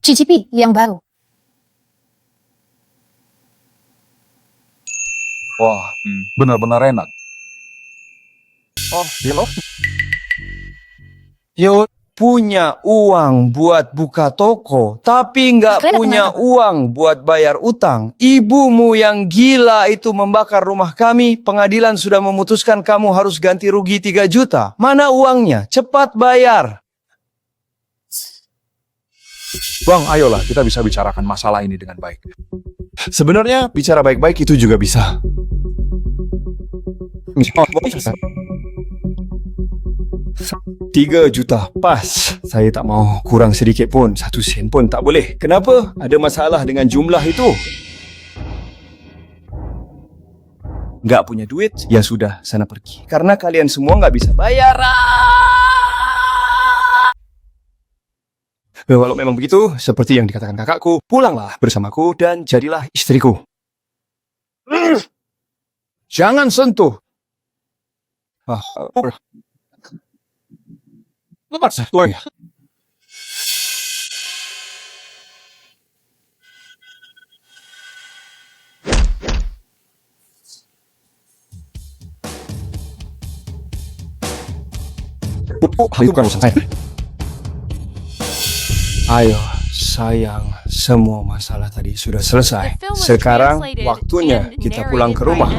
cicipi yang baru. Wah, benar-benar enak. Oh, hello? Yo punya uang buat buka toko, tapi nggak Kalian punya kemana? uang buat bayar utang. Ibumu yang gila itu membakar rumah kami. Pengadilan sudah memutuskan kamu harus ganti rugi 3 juta. Mana uangnya? Cepat bayar. Bang, ayolah kita bisa bicarakan masalah ini dengan baik. Sebenarnya bicara baik-baik itu juga bisa. 3 juta pas. Saya tak mau kurang sedikit pun. 1 sen pun tak boleh. Kenapa? Ada masalah dengan jumlah itu. Nggak punya duit? Ya sudah, sana pergi. Karena kalian semua nggak bisa bayar. Walau memang begitu, seperti yang dikatakan kakakku, pulanglah bersamaku dan jadilah istriku. Jangan sentuh. Lepas, keluar ya. Hal itu bukan urusan saya. Ayo, sayang, semua masalah tadi sudah selesai. Sekarang waktunya kita pulang ke rumah.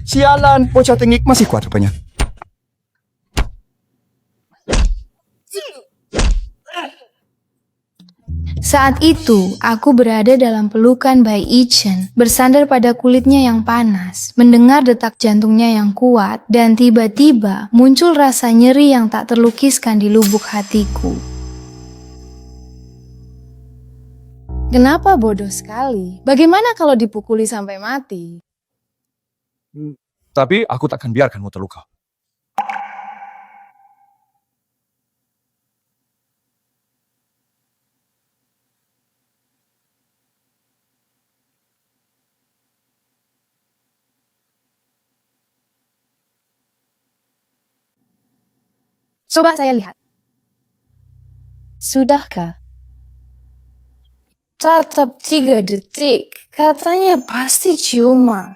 Sialan, bocah tengik masih kuat rupanya. Saat itu, aku berada dalam pelukan Bai Ichen, bersandar pada kulitnya yang panas, mendengar detak jantungnya yang kuat, dan tiba-tiba muncul rasa nyeri yang tak terlukiskan di lubuk hatiku. Kenapa bodoh sekali? Bagaimana kalau dipukuli sampai mati? Tapi aku tak akan biarkanmu terluka. Coba saya lihat. Sudahkah? Tetap 3 detik. Katanya pasti ciuman.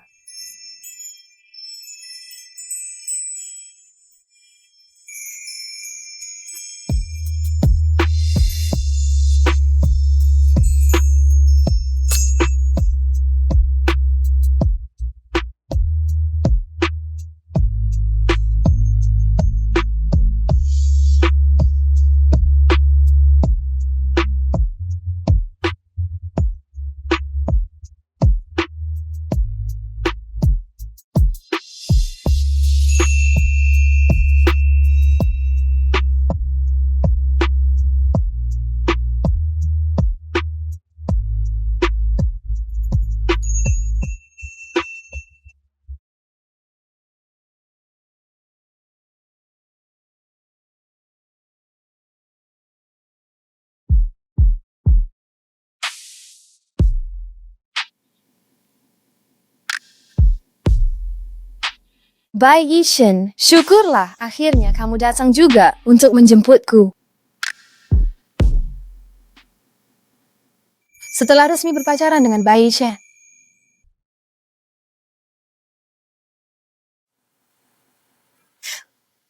Bai Yishen, syukurlah akhirnya kamu datang juga untuk menjemputku. Setelah resmi berpacaran dengan Bai Yishen.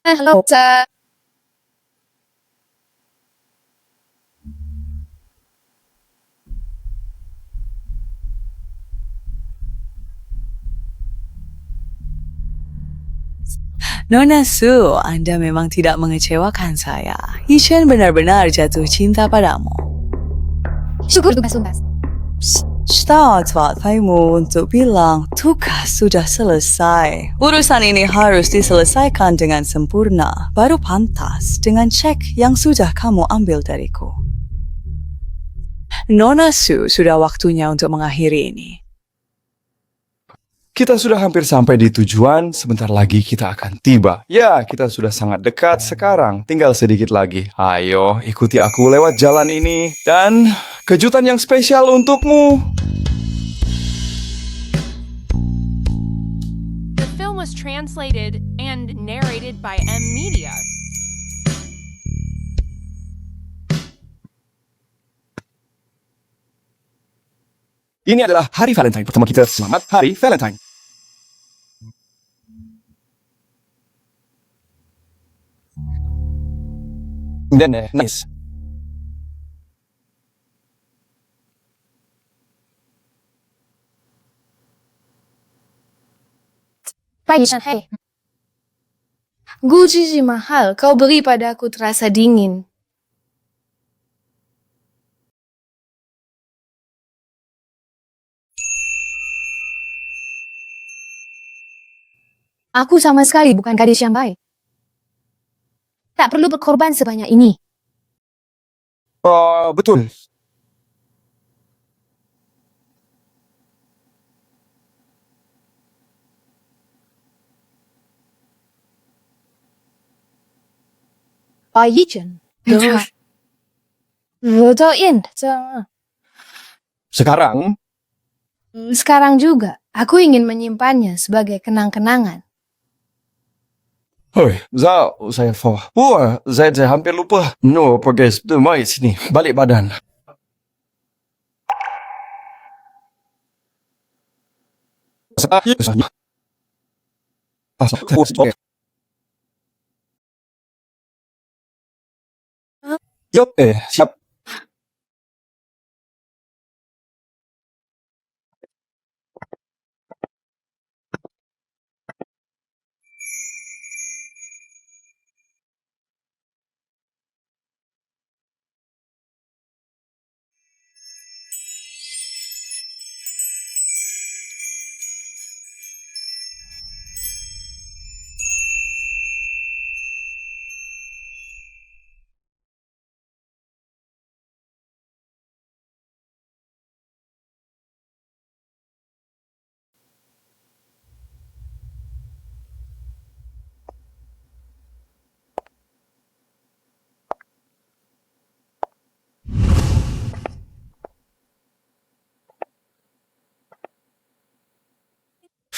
Halo, Nona Su, Anda memang tidak mengecewakan saya. Yishen benar-benar jatuh cinta padamu. syukur tugas-tugas. Start waktumu untuk bilang tugas sudah selesai. Urusan ini harus diselesaikan dengan sempurna, baru pantas dengan cek yang sudah kamu ambil dariku. Nona Su, sudah waktunya untuk mengakhiri ini. Kita sudah hampir sampai di tujuan, sebentar lagi kita akan tiba. Ya, kita sudah sangat dekat sekarang, tinggal sedikit lagi. Ayo, ikuti aku lewat jalan ini. Dan kejutan yang spesial untukmu. The film was translated and and narrated by M Media. Ini adalah hari Valentine pertama kita. Selamat Hari Valentine. Dan nice. Bai Yichan, hei. Gucci mahal, kau beri padaku terasa dingin. Aku sama sekali bukan gadis yang baik. Tak perlu berkorban sebanyak ini. Betul. Bai Yichan. Sekarang, Sekarang juga, aku ingin menyimpannya sebagai kenang-kenangan. hoi, saya hampir lupa. No, progress, mari sini, balik badan. Yup, siap.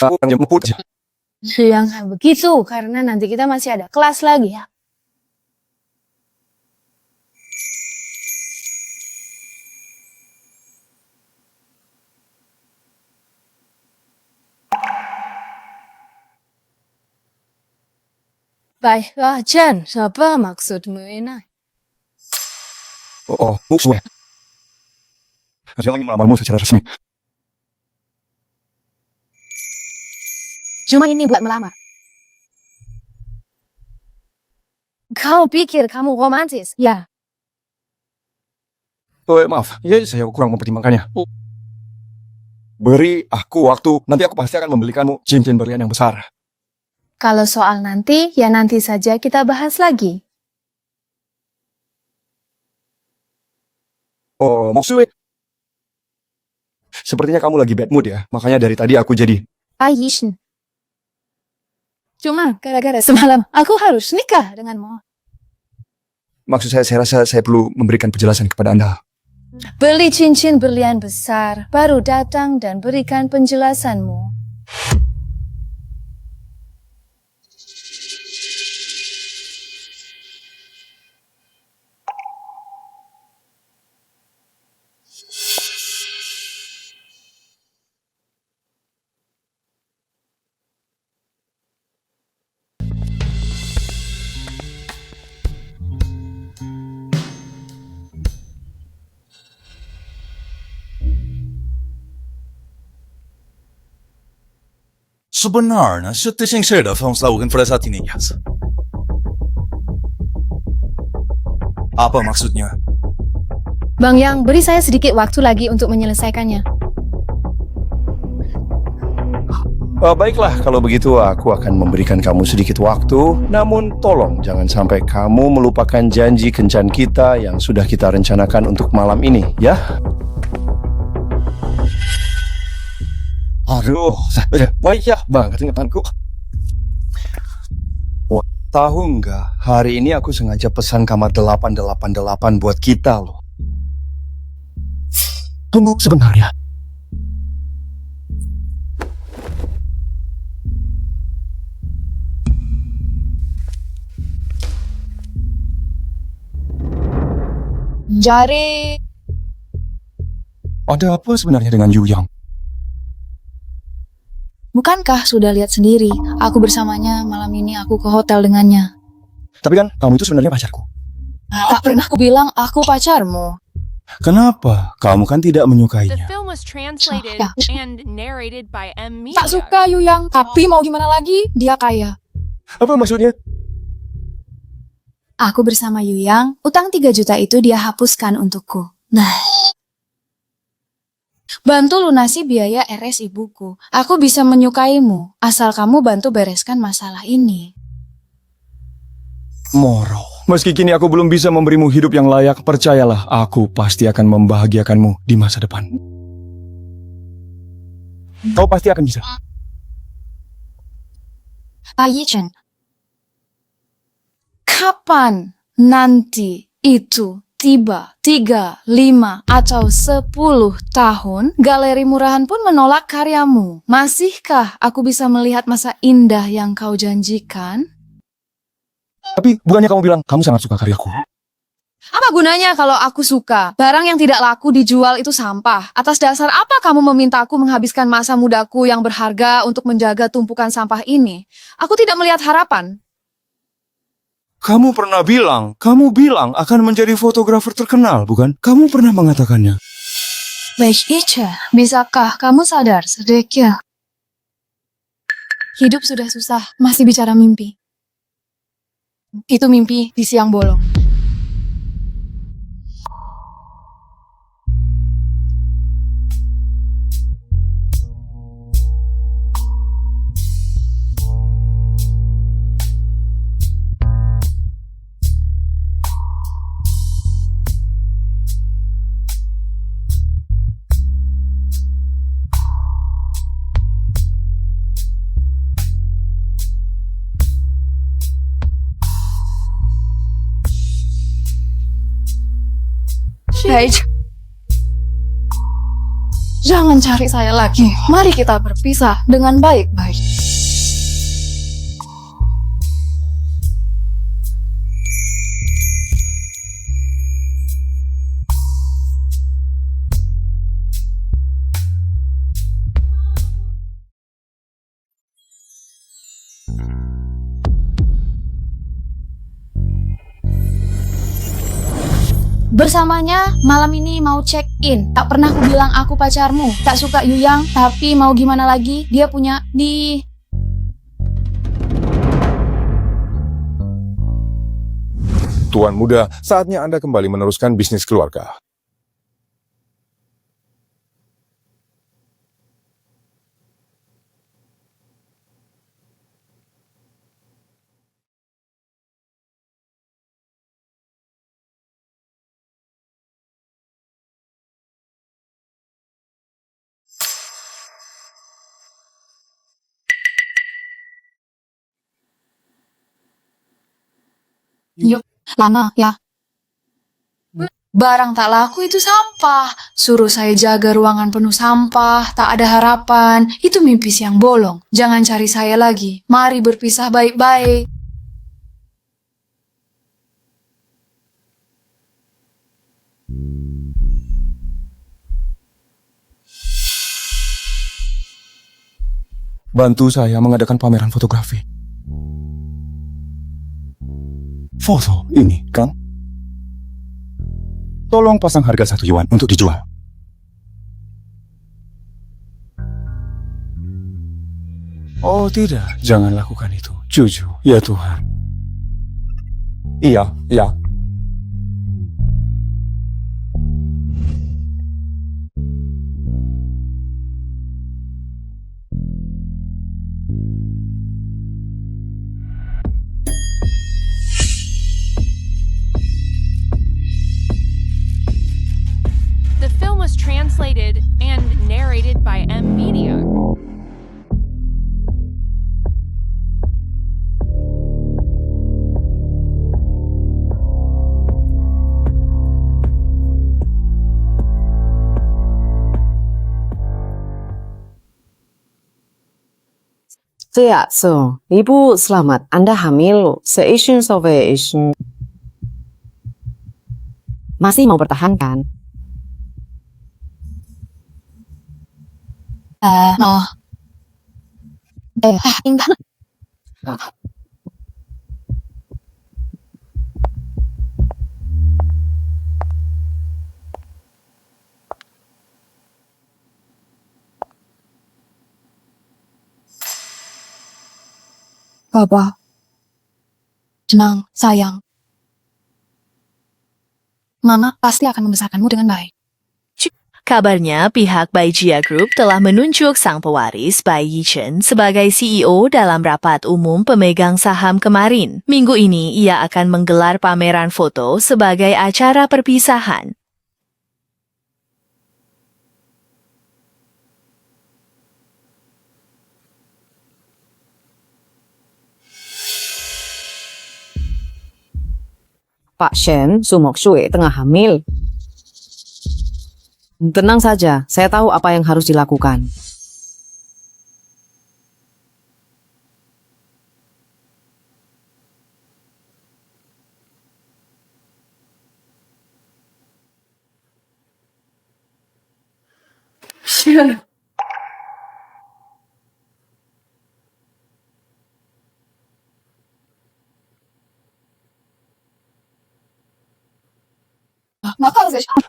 Jemput. Jangan begitu, karena nanti kita masih ada kelas lagi ya. Baiklah, Chen, apa maksudmu ini? Musuh. Jangan melamarmu secara resmi. Cuma ini buat melamar. Kau pikir kamu romantis? Ya. Maaf, ya saya kurang mempertimbangkannya. Beri aku waktu, nanti aku pasti akan membelikanmu cincin berlian yang besar. Kalau soal nanti, ya nanti saja kita bahas lagi. Maksudnya, sepertinya kamu lagi bad mood ya, makanya dari tadi aku jadi. Yishin. Cuma gara-gara semalam aku harus nikah denganmu. Maksud saya rasa saya perlu memberikan penjelasan kepada Anda. Beli cincin berlian besar, baru datang dan berikan penjelasanmu. Sebenarnya, syuting saya dah lakukan pada saat ini, Yas. Apa maksudnya? Bang Yang, beri saya sedikit waktu lagi untuk menyelesaikannya. Baiklah, kalau begitu aku akan memberikan kamu sedikit waktu. Namun tolong jangan sampai kamu melupakan janji kencan kita yang sudah kita rencanakan untuk malam ini, ya? Aduh, banyak banget ingatanku. Tahu nggak, hari ini aku sengaja pesan kamar 888 buat kita loh. Tunggu sebentar ya. Jare. Ada apa sebenarnya dengan Yu Yang? Bukankah sudah lihat sendiri, aku bersamanya malam ini aku ke hotel dengannya. Tapi kan kamu itu sebenarnya pacarku. Tak pernah aku bilang aku pacarmu. Kenapa? Kamu kan tidak The menyukainya. film was translated Yeah. and narrated by M Media. Tak suka Yu Yang, tapi mau gimana lagi, dia kaya. Apa maksudnya? Aku bersama Yu Yang, utang 3 juta itu dia hapuskan untukku. Nah. Bantu lunasi biaya RS ibuku. Aku bisa menyukaimu, asal kamu bantu bereskan masalah ini. Moro. Meski kini aku belum bisa memberimu hidup yang layak, percayalah, aku pasti akan membahagiakanmu di masa depan. Kau pasti akan bisa. Bai Yichen, kapan nanti itu tiba 3, 5, atau 10 tahun, galeri murahan pun menolak karyamu. Masihkah aku bisa melihat masa indah yang kau janjikan? Tapi bukannya kamu bilang kamu sangat suka karyaku? Apa gunanya kalau aku suka? Barang yang tidak laku dijual itu sampah. Atas dasar apa kamu meminta aku menghabiskan masa mudaku yang berharga untuk menjaga tumpukan sampah ini? Aku tidak melihat harapan. Kamu bilang akan menjadi fotografer terkenal, bukan? Kamu pernah mengatakannya. Baik, Ica, bisakah kamu sadar sedikit? Hidup sudah susah, masih bicara mimpi. Itu mimpi di siang bolong. Baik. Jangan cari saya lagi. Mari kita berpisah dengan baik-baik. Bersamanya malam ini mau check-in. Tak pernah aku bilang aku pacarmu. Tak suka Yu Yang, tapi mau gimana lagi? Dia punya di... Tuan muda, saatnya Anda kembali meneruskan bisnis keluarga. Yuk, lama ya. Barang tak laku itu sampah. Suruh saya jaga ruangan penuh sampah, tak ada harapan. Itu mimpi siang bolong. Jangan cari saya lagi. Mari berpisah baik-baik. Bantu saya mengadakan pameran fotografi. Foto ini, Kang. Tolong pasang harga 1 yuan untuk dijual. Oh tidak, jangan lakukan itu. Jujur, ya Tuhan. Iya, iya. The film was translated and narrated by M Media. So, Ibu selamat, Anda hamil, se-Asian Salvation. Masih mau pertahankan? Oh. Enggak. Papa. Tenang, sayang. Mama pasti akan membesarkanmu dengan baik. Kabarnya pihak Baijia Group telah menunjuk sang pewaris Bai Yichen sebagai CEO dalam rapat umum pemegang saham kemarin. Minggu ini ia akan menggelar pameran foto sebagai acara perpisahan. Pak Shen, Sumok Shui tengah hamil. Tenang saja, saya tahu apa yang harus dilakukan.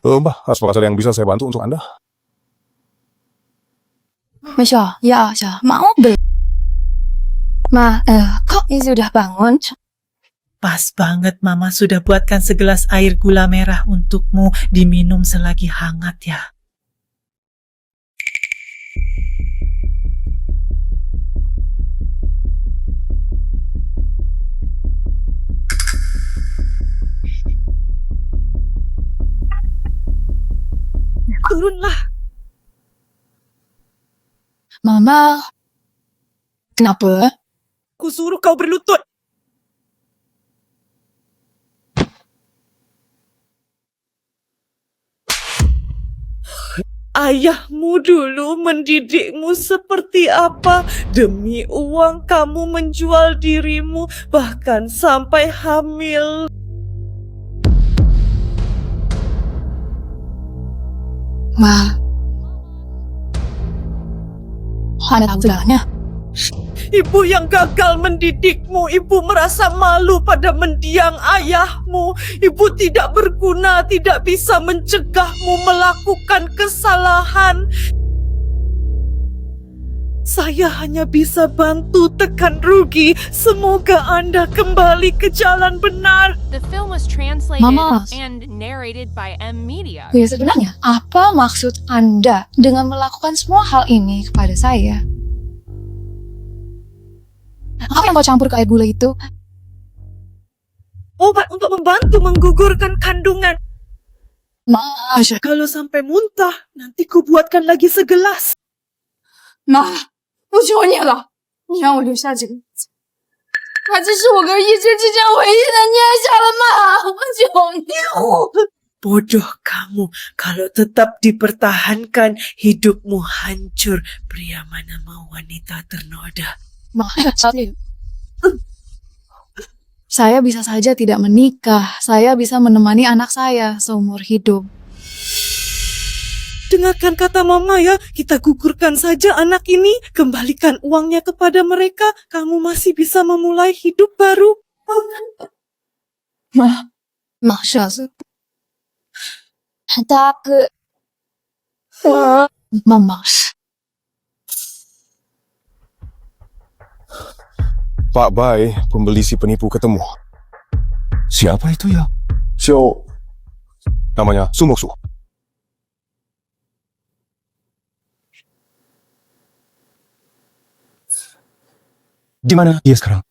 Mbak, apa yang bisa saya bantu untuk Anda? Masya, ya, mau beli. Kok ini sudah bangun? Pas banget, Mama sudah buatkan segelas air gula merah untukmu diminum selagi hangat ya. Turunlah. Mama, kenapa? Ku suruh kau berlutut. Ayahmu dulu mendidikmu seperti apa? Demi uang kamu menjual dirimu, bahkan sampai hamil. Ma, Anda tahu segalanya. Ibu yang gagal mendidikmu, ibu merasa malu pada mendiang ayahmu. Ibu tidak berguna, tidak bisa mencegahmu melakukan kesalahan. Saya hanya bisa bantu tekan rugi. Semoga Anda kembali ke jalan benar. The film was translated Mama. and narrated by M Media. Ya sebenarnya, apa maksud Anda dengan melakukan semua hal ini kepada saya? Apa yang kau campur ke air gula itu? Obat untuk membantu menggugurkan kandungan. Masya, Kalau sampai muntah, nanti ku buatkan lagi segelas. 妈，我求你了，你让我留下这个名字。妈，这是我跟一真之间唯一的念想了，妈，我求你。 Bodoh kamu, kalau tetap dipertahankan, hidupmu hancur. Pria mana mau wanita ternoda? 妈，saya bisa saja tidak menikah. Saya bisa menemani anak saya seumur hidup. Dengarkan kata mama ya, kita gugurkan saja anak ini, kembalikan uangnya kepada mereka, kamu masih bisa memulai hidup baru. Masya Allah. Tapi, Mama, Pak Bai, pembeli si penipu ketemu. Siapa itu ya? Xiao. Namanya Sumoksu. Di mana dia sekarang?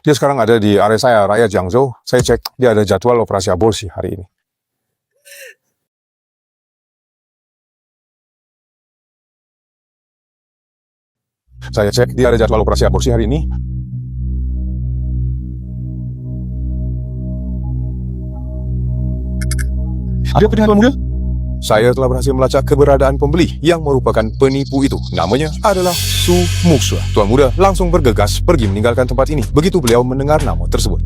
Dia sekarang ada di area saya, Raya Jiangzhou. Saya cek, dia ada jadwal operasi aborsi hari ini. Saya cek, dia ada jadwal operasi aborsi hari ini. Ada apa dengan Pak Muda? Saya telah berhasil melacak keberadaan pembeli yang merupakan penipu itu. Namanya adalah Su Muxue. Tuan Muda langsung bergegas pergi meninggalkan tempat ini. Begitu beliau mendengar nama tersebut.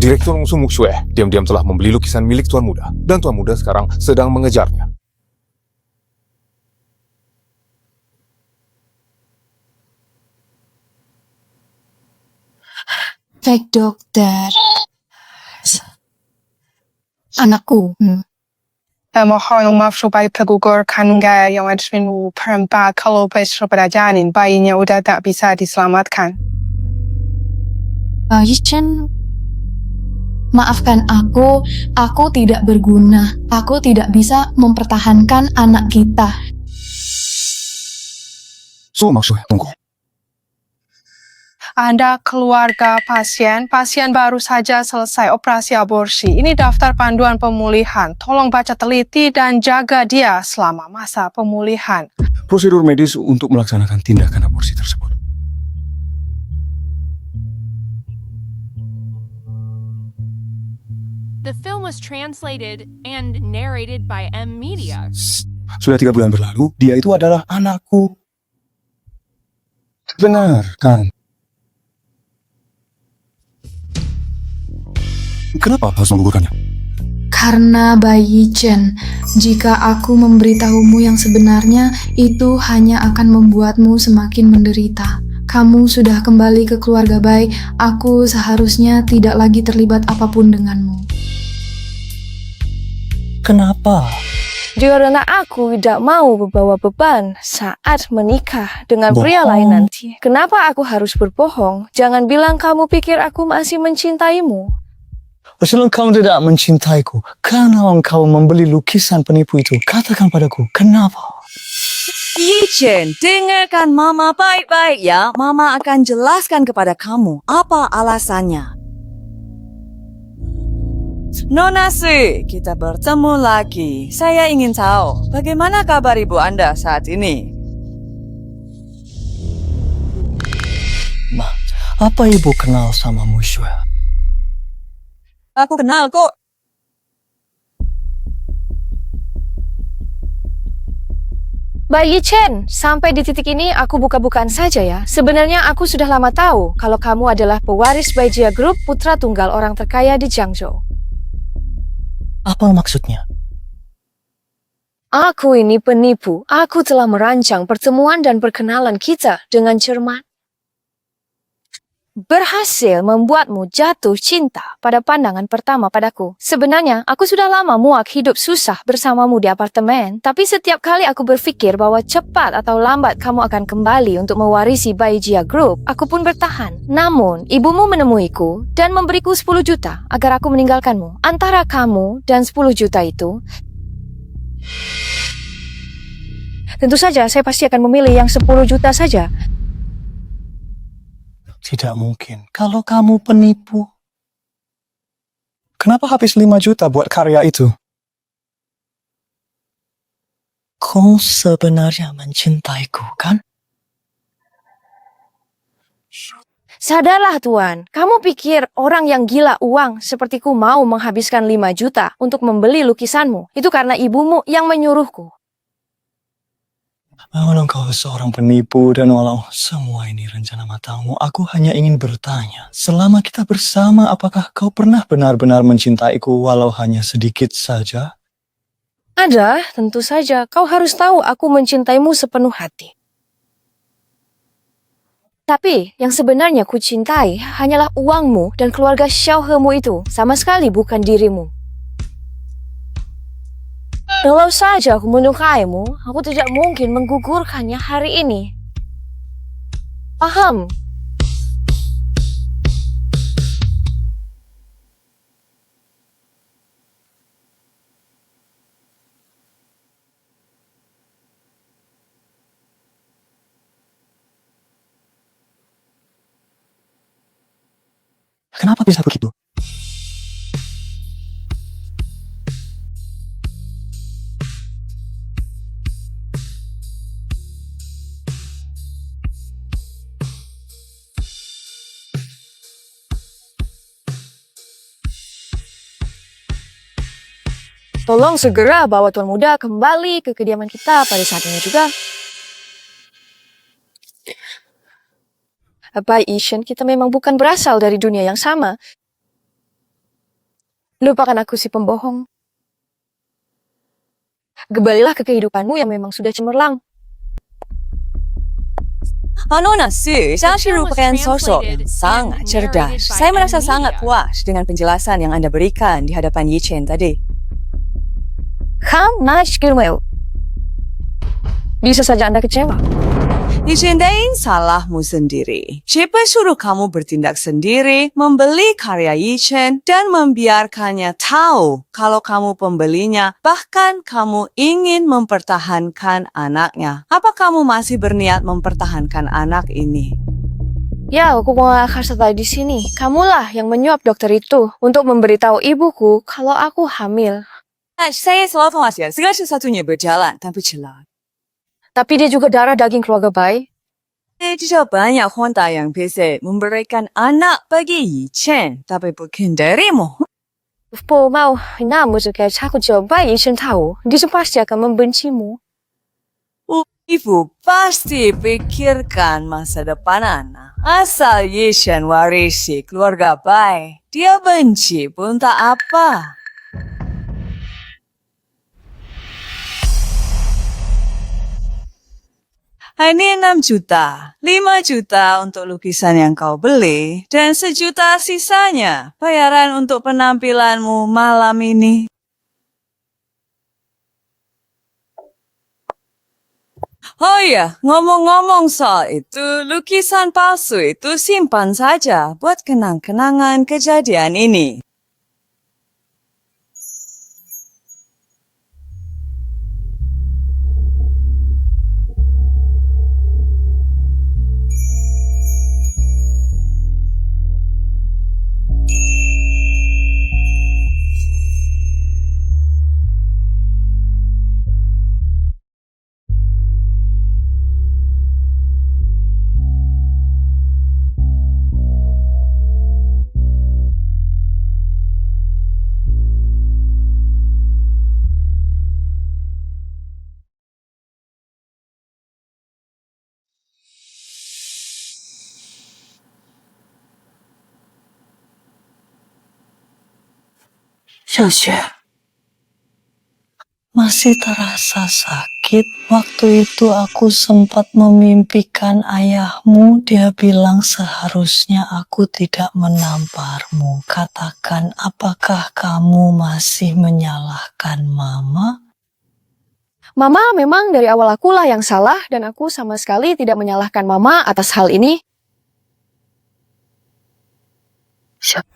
Direktur Su Muxue diam-diam telah membeli lukisan milik Tuan Muda, dan Tuan Muda sekarang sedang mengejarnya. Fake dokter. Anakku. Mohon maaf supaya tergugurkan yang ada perempat kalau perjanjian bayinya udah tak bisa diselamatkan. Chen, maafkan aku tidak berguna. Aku tidak bisa mempertahankan anak kita. Su Muxue, tunggu. Anda keluarga pasien baru saja selesai operasi aborsi. Ini daftar panduan pemulihan. Tolong baca teliti dan jaga dia selama masa pemulihan. Prosedur medis untuk melaksanakan tindakan aborsi tersebut. The film was translated and narrated by M Media. Sudah 3 bulan berlalu, dia itu adalah anakku. Benar, kan? Kenapa harus menggugurkannya? Karena Bayi Chen, jika aku memberitahumu yang sebenarnya, itu hanya akan membuatmu semakin menderita. Kamu sudah kembali ke keluarga Bai, aku seharusnya tidak lagi terlibat apapun denganmu. Kenapa? Karena aku tidak mau membawa beban saat menikah dengan pria lain nanti. Kenapa aku harus berbohong? Jangan bilang kamu pikir aku masih mencintaimu. Sebelum kamu tidak mencintaiku, karena engkau membeli lukisan penipu itu, katakan padaku, kenapa? Yichen, dengarkan Mama baik-baik ya. Mama akan jelaskan kepada kamu apa alasannya. Nona Si, kita bertemu lagi. Saya ingin tahu, bagaimana kabar ibu Anda saat ini? Ma, apa ibu kenal sama Muxue? Aku kenal kok. Bayi Chen, sampai di titik ini aku buka-bukaan saja ya. Sebenarnya aku sudah lama tahu kalau kamu adalah pewaris Baijia Group, putra tunggal orang terkaya di Jiangzhou. Apa maksudnya? Aku ini penipu. Aku telah merancang pertemuan dan perkenalan kita dengan cermat. Berhasil membuatmu jatuh cinta pada pandangan pertama padaku. Sebenarnya, aku sudah lama muak hidup susah bersamamu di apartemen, tapi setiap kali aku berpikir bahwa cepat atau lambat kamu akan kembali untuk mewarisi Baijia Group, aku pun bertahan. Namun, ibumu menemuiku dan memberiku 10 juta agar aku meninggalkanmu. Antara kamu dan 10 juta itu, tentu saja saya pasti akan memilih yang 10 juta saja. Tidak mungkin. Kalau kamu penipu, kenapa habis 5 juta buat karya itu? Kau sebenarnya mencintaiku, kan? Sadarlah Tuan, kamu pikir orang yang gila uang sepertiku mau menghabiskan 5 juta untuk membeli lukisanmu? Itu karena ibumu yang menyuruhku. Walau kau seorang penipu dan walau semua ini rencana matamu, aku hanya ingin bertanya, selama kita bersama apakah kau pernah benar-benar mencintaiku walau hanya sedikit saja? Ada, tentu saja. Kau harus tahu aku mencintaimu sepenuh hati. Tapi yang sebenarnya ku cintai hanyalah uangmu dan keluarga Xiaohemu itu, sama sekali bukan dirimu. Kalau saja aku menyukaimu, aku tidak mungkin menggugurkannya hari ini. Paham? Kenapa bisa begitu? Tolong segera bawa Tuan Muda kembali ke kediaman kita pada saat ini juga. Bai Ishan, kita memang bukan berasal dari dunia yang sama. Lupakan aku si pembohong. Kembalilah ke kehidupanmu yang memang sudah cemerlang. Nona Su, Shashi merupakan sosok yang sangat cerdas. Saya merasa sangat puas dengan penjelasan yang Anda berikan di hadapan Yi Chen tadi. Bisa saja Anda kecewa. Yi Chen Dain, salahmu sendiri. Siapa suruh kamu bertindak sendiri, membeli karya Yi Chen, dan membiarkannya tahu kalau kamu pembelinya, bahkan kamu ingin mempertahankan anaknya. Apa kamu masih berniat mempertahankan anak ini? Ya, aku mau kasih di sini. Kamulah yang menyuap dokter itu untuk memberitahu ibuku kalau aku hamil. Saya selalu memastikan segala sesuatunya berjalan tanpa celah. Tapi dia juga darah daging keluarga baik. Tidak banyak wanita yang bisa memberikan anak bagi Yi Chen, tapi bukan darimu. Mau, namun jika aku coba Yi-Chen tahu, dia pasti akan membencimu. Ibu pasti pikirkan masa depan anak. Asal Yi Chen warisi keluarga baik, dia benci pun tak apa. Ini 6 juta, 5 juta untuk lukisan yang kau beli, dan 1 juta sisanya bayaran untuk penampilanmu malam ini. Oh iya, ngomong-ngomong soal itu, lukisan palsu itu simpan saja buat kenang-kenangan kejadian ini. Xiaoxue, masih terasa sakit. Waktu itu aku sempat memimpikan ayahmu. Dia bilang seharusnya aku tidak menamparmu. Katakan, apakah kamu masih menyalahkan Mama? Mama memang dari awal akulah yang salah dan aku sama sekali tidak menyalahkan Mama atas hal ini.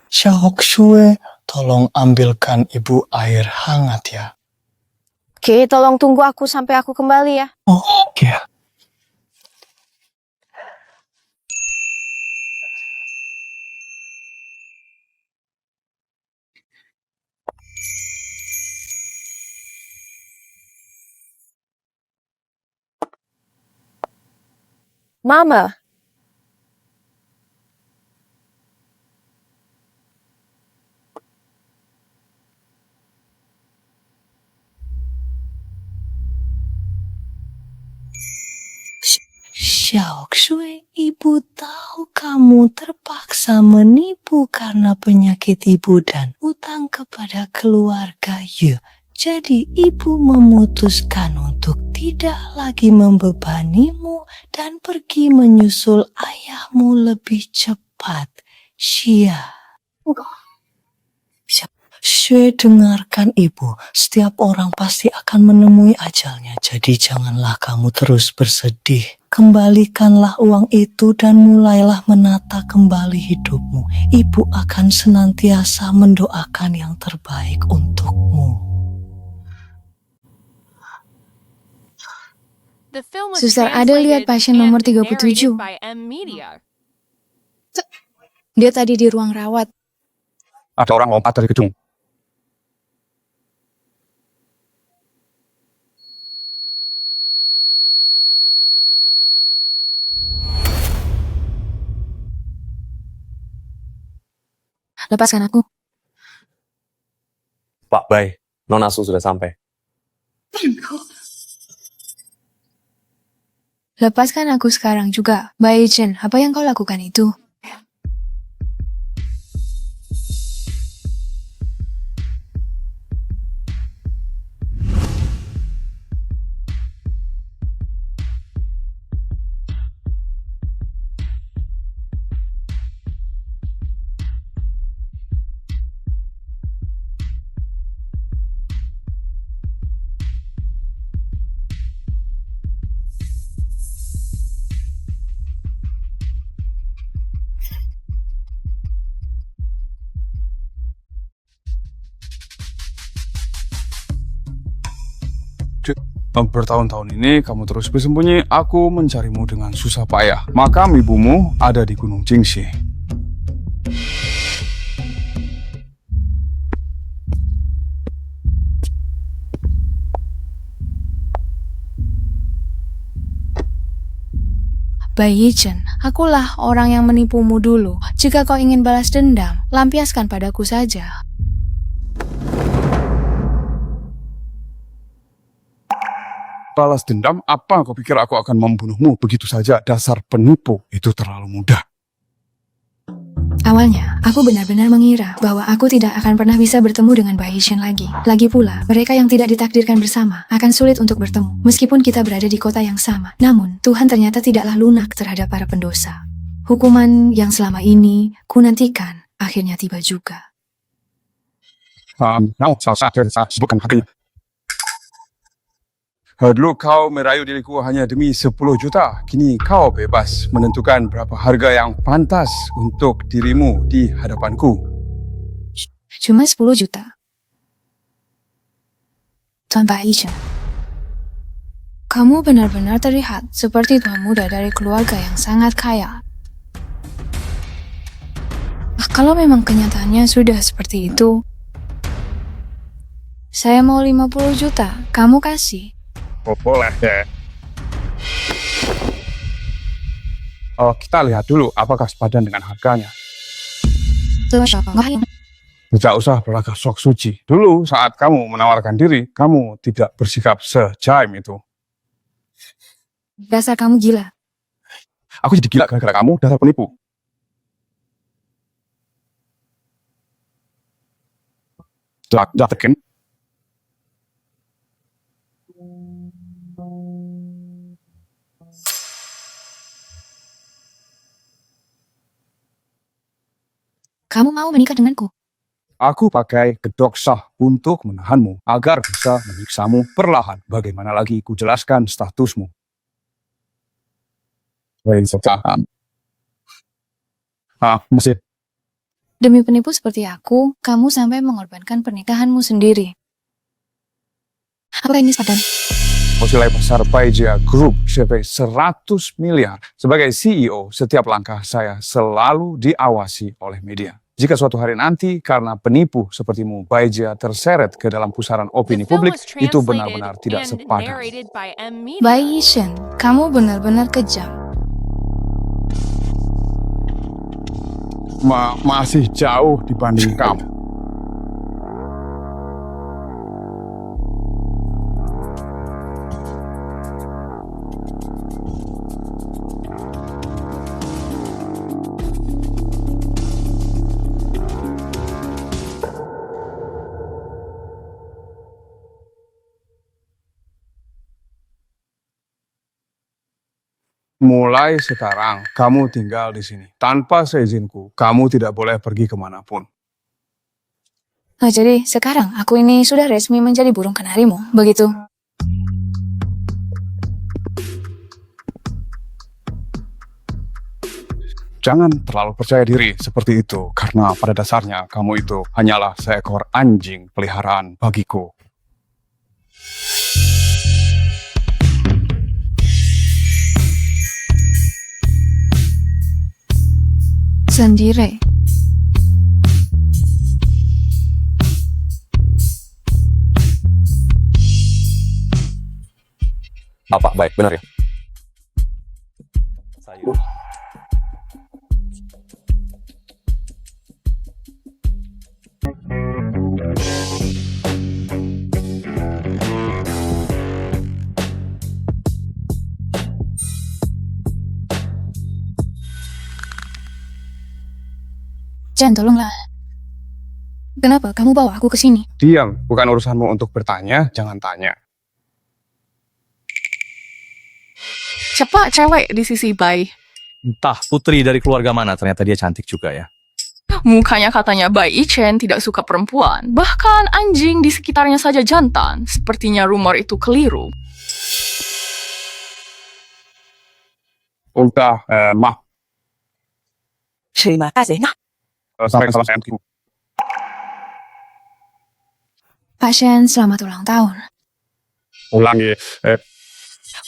Xiaoxue, tolong ambilkan ibu air hangat ya. Oke, tolong tunggu aku sampai aku kembali ya. Oh, oke. Mama. Xiaoxue, ibu tahu kamu terpaksa menipu karena penyakit ibu dan utang kepada keluarga Ye. Jadi ibu memutuskan untuk tidak lagi membebanimu dan pergi menyusul ayahmu lebih cepat. Xia. Xue, dengarkan ibu, setiap orang pasti akan menemui ajalnya, jadi janganlah kamu terus bersedih. Kembalikanlah uang itu dan mulailah menata kembali hidupmu. Ibu akan senantiasa mendoakan yang terbaik untukmu. Suster, ada lihat pasien nomor 37. Dia tadi di ruang rawat. Ada orang lompat dari gedung. Lepaskan aku. Pak Bay, Nona Su sudah sampai. Lepaskan aku sekarang juga. Bai Chen, apa yang kau lakukan itu? Bertahun-tahun ini kamu terus bersembunyi, aku mencarimu dengan susah payah. Makam ibumu ada di Gunung Jingxi. Bai Yichen, akulah orang yang menipumu dulu. Jika kau ingin balas dendam, lampiaskan padaku saja. Balas dendam? Apa kau pikir aku akan membunuhmu begitu saja? Dasar penipu, itu terlalu mudah. Awalnya, aku benar-benar mengira bahwa aku tidak akan pernah bisa bertemu dengan Bai Yichen lagi. Lagi pula, mereka yang tidak ditakdirkan bersama akan sulit untuk bertemu, meskipun kita berada di kota yang sama. Namun, Tuhan ternyata tidaklah lunak terhadap para pendosa. Hukuman yang selama ini ku nantikan akhirnya tiba juga. Bukan haknya. Dulu kau merayu diriku hanya demi 10 juta. Kini kau bebas menentukan berapa harga yang pantas untuk dirimu di hadapanku. Cuma 10 juta. Tuan Bai Yichen, kamu benar-benar terlihat seperti tuan muda dari keluarga yang sangat kaya. Kalau memang kenyataannya sudah seperti itu, saya mau 50 juta, kamu kasih. Boleh ya. Kita lihat dulu apakah sepadan dengan harganya. Tidak usah berlagak sok suci. Dulu saat kamu menawarkan diri, kamu tidak bersikap sejaim itu. Dasar kamu gila. Aku jadi gila gara-gara kamu, dasar penipu. Tekan. Kamu mau menikah denganku? Aku pakai kedok sah untuk menahanmu agar bisa menyiksamu perlahan. Bagaimana lagi ku jelaskan statusmu? Masih. Demi penipu seperti aku, kamu sampai mengorbankan pernikahanmu sendiri. Apa ini sepadan? Nilai besar Baijia Group sampai 100 miliar. Sebagai CEO, setiap langkah saya selalu diawasi oleh media. Jika suatu hari nanti karena penipu sepertimu Baijia terseret ke dalam pusaran opini publik, itu benar-benar tidak sepadan. Bai Yichen, kamu benar-benar kejam. Masih jauh dibanding kamu. Mulai sekarang, kamu tinggal di sini. Tanpa seizinku, kamu tidak boleh pergi kemanapun. Nah, jadi sekarang aku ini sudah resmi menjadi burung kanarimu, begitu? Jangan terlalu percaya diri seperti itu, karena pada dasarnya kamu itu hanyalah seekor anjing peliharaan bagiku. Sendiri. Apa? Baik, benar ya? Sayur. Chen, tolonglah. Kenapa kamu bawa aku ke sini? Diam, bukan urusanmu untuk bertanya, jangan tanya. Siapa cewek di sisi Bai? Entah putri dari keluarga mana, ternyata dia cantik juga ya. Mukanya katanya Bai Yichen tidak suka perempuan. Bahkan anjing di sekitarnya saja jantan. Sepertinya rumor itu keliru. Udah, maaf. Terima kasih. Sampai salah sayangku. Pak Shen, selamat ulang tahun. Ulangi.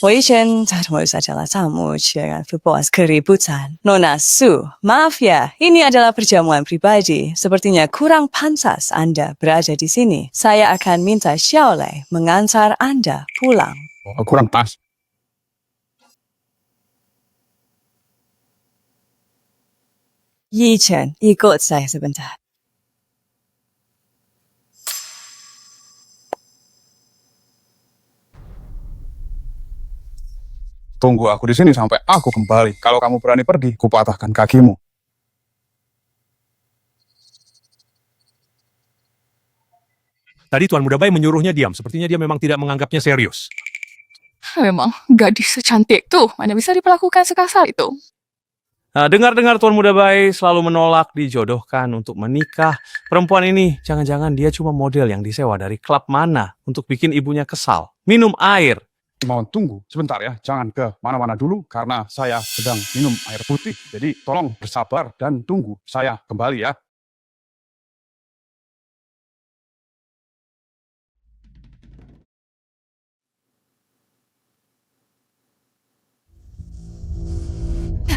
我以前terus adalah tamu dengan berpuas keributan. Nona Su, maaf ya, ini adalah perjamuan pribadi. Sepertinya kurang pantas Anda berada di sini. Saya akan minta Xiaolei mengantar Anda pulang. Kurang pas. Yi Chen, ikut saya sebentar. Tunggu aku di sini sampai aku kembali. Kalau kamu berani pergi, kupatahkan kakimu. Tadi Tuan Muda Bai menyuruhnya diam. Sepertinya dia memang tidak menganggapnya serius. Memang gadis secantik tuh, mana bisa diperlakukan sekasar itu. Nah, dengar-dengar Tuan Muda Bai selalu menolak dijodohkan untuk menikah. Perempuan ini, jangan-jangan dia cuma model yang disewa dari klub mana untuk bikin ibunya kesal. Minum air. Mohon tunggu sebentar ya, jangan ke mana-mana dulu karena saya sedang minum air putih. Jadi tolong bersabar dan tunggu saya kembali ya.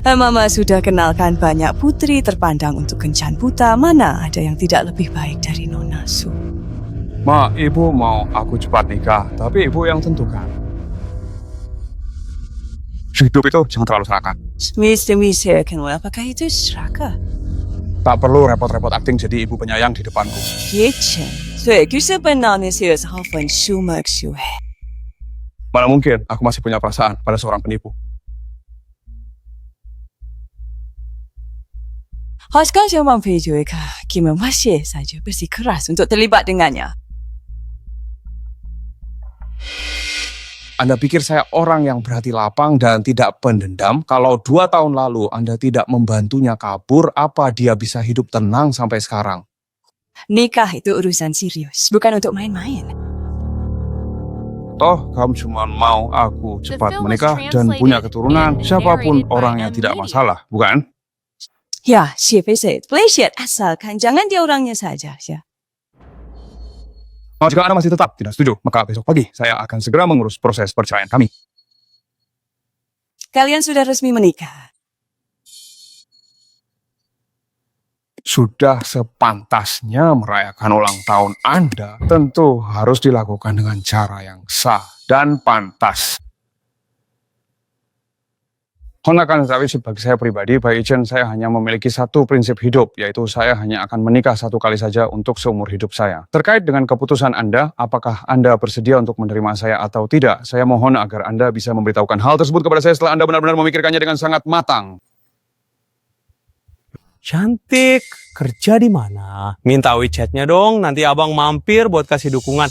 Mama sudah kenalkan banyak putri terpandang untuk kencan buta. Mana ada yang tidak lebih baik dari Nona Su? Ma, ibu mau aku cepat nikah, tapi ibu yang tentukan. Hidup itu jangan terlalu serakah. Mister, apakah itu serakah? Tak perlu repot-repot akting jadi ibu penyayang di depanku. Ye Chen, 对，可是本来是有时候分数嘛，是嘿。 Mana mungkin aku masih punya perasaan pada seorang penipu. Sekarang saya mampu juga, Kim masih saja bersikeras untuk terlibat dengannya. Anda pikir saya orang yang berhati lapang dan tidak pendendam? Kalau 2 tahun lalu Anda tidak membantunya kabur, apa dia bisa hidup tenang sampai sekarang? Nikah itu urusan serius, bukan untuk main-main. Toh, kamu cuma mau aku cepat menikah dan punya keturunan, siapapun orang yang tidak masalah, bukan? Ya, siapa sih? Pleasure, asalkan jangan dia orangnya saja, ya. Oh, jika Anda masih tetap tidak setuju, maka besok pagi saya akan segera mengurus proses perceraian kami. Kalian sudah resmi menikah. Sudah sepantasnya merayakan ulang tahun Anda, tentu harus dilakukan dengan cara yang sah dan pantas. Akan tetapi bagi saya pribadi, Bai Ichen, saya hanya memiliki satu prinsip hidup, yaitu saya hanya akan menikah 1 kali saja untuk seumur hidup saya. Terkait dengan keputusan Anda, apakah Anda bersedia untuk menerima saya atau tidak, saya mohon agar Anda bisa memberitahukan hal tersebut kepada saya setelah Anda benar-benar memikirkannya dengan sangat matang. Cantik, kerja di mana? Minta WeChat-nya dong, nanti abang mampir buat kasih dukungan.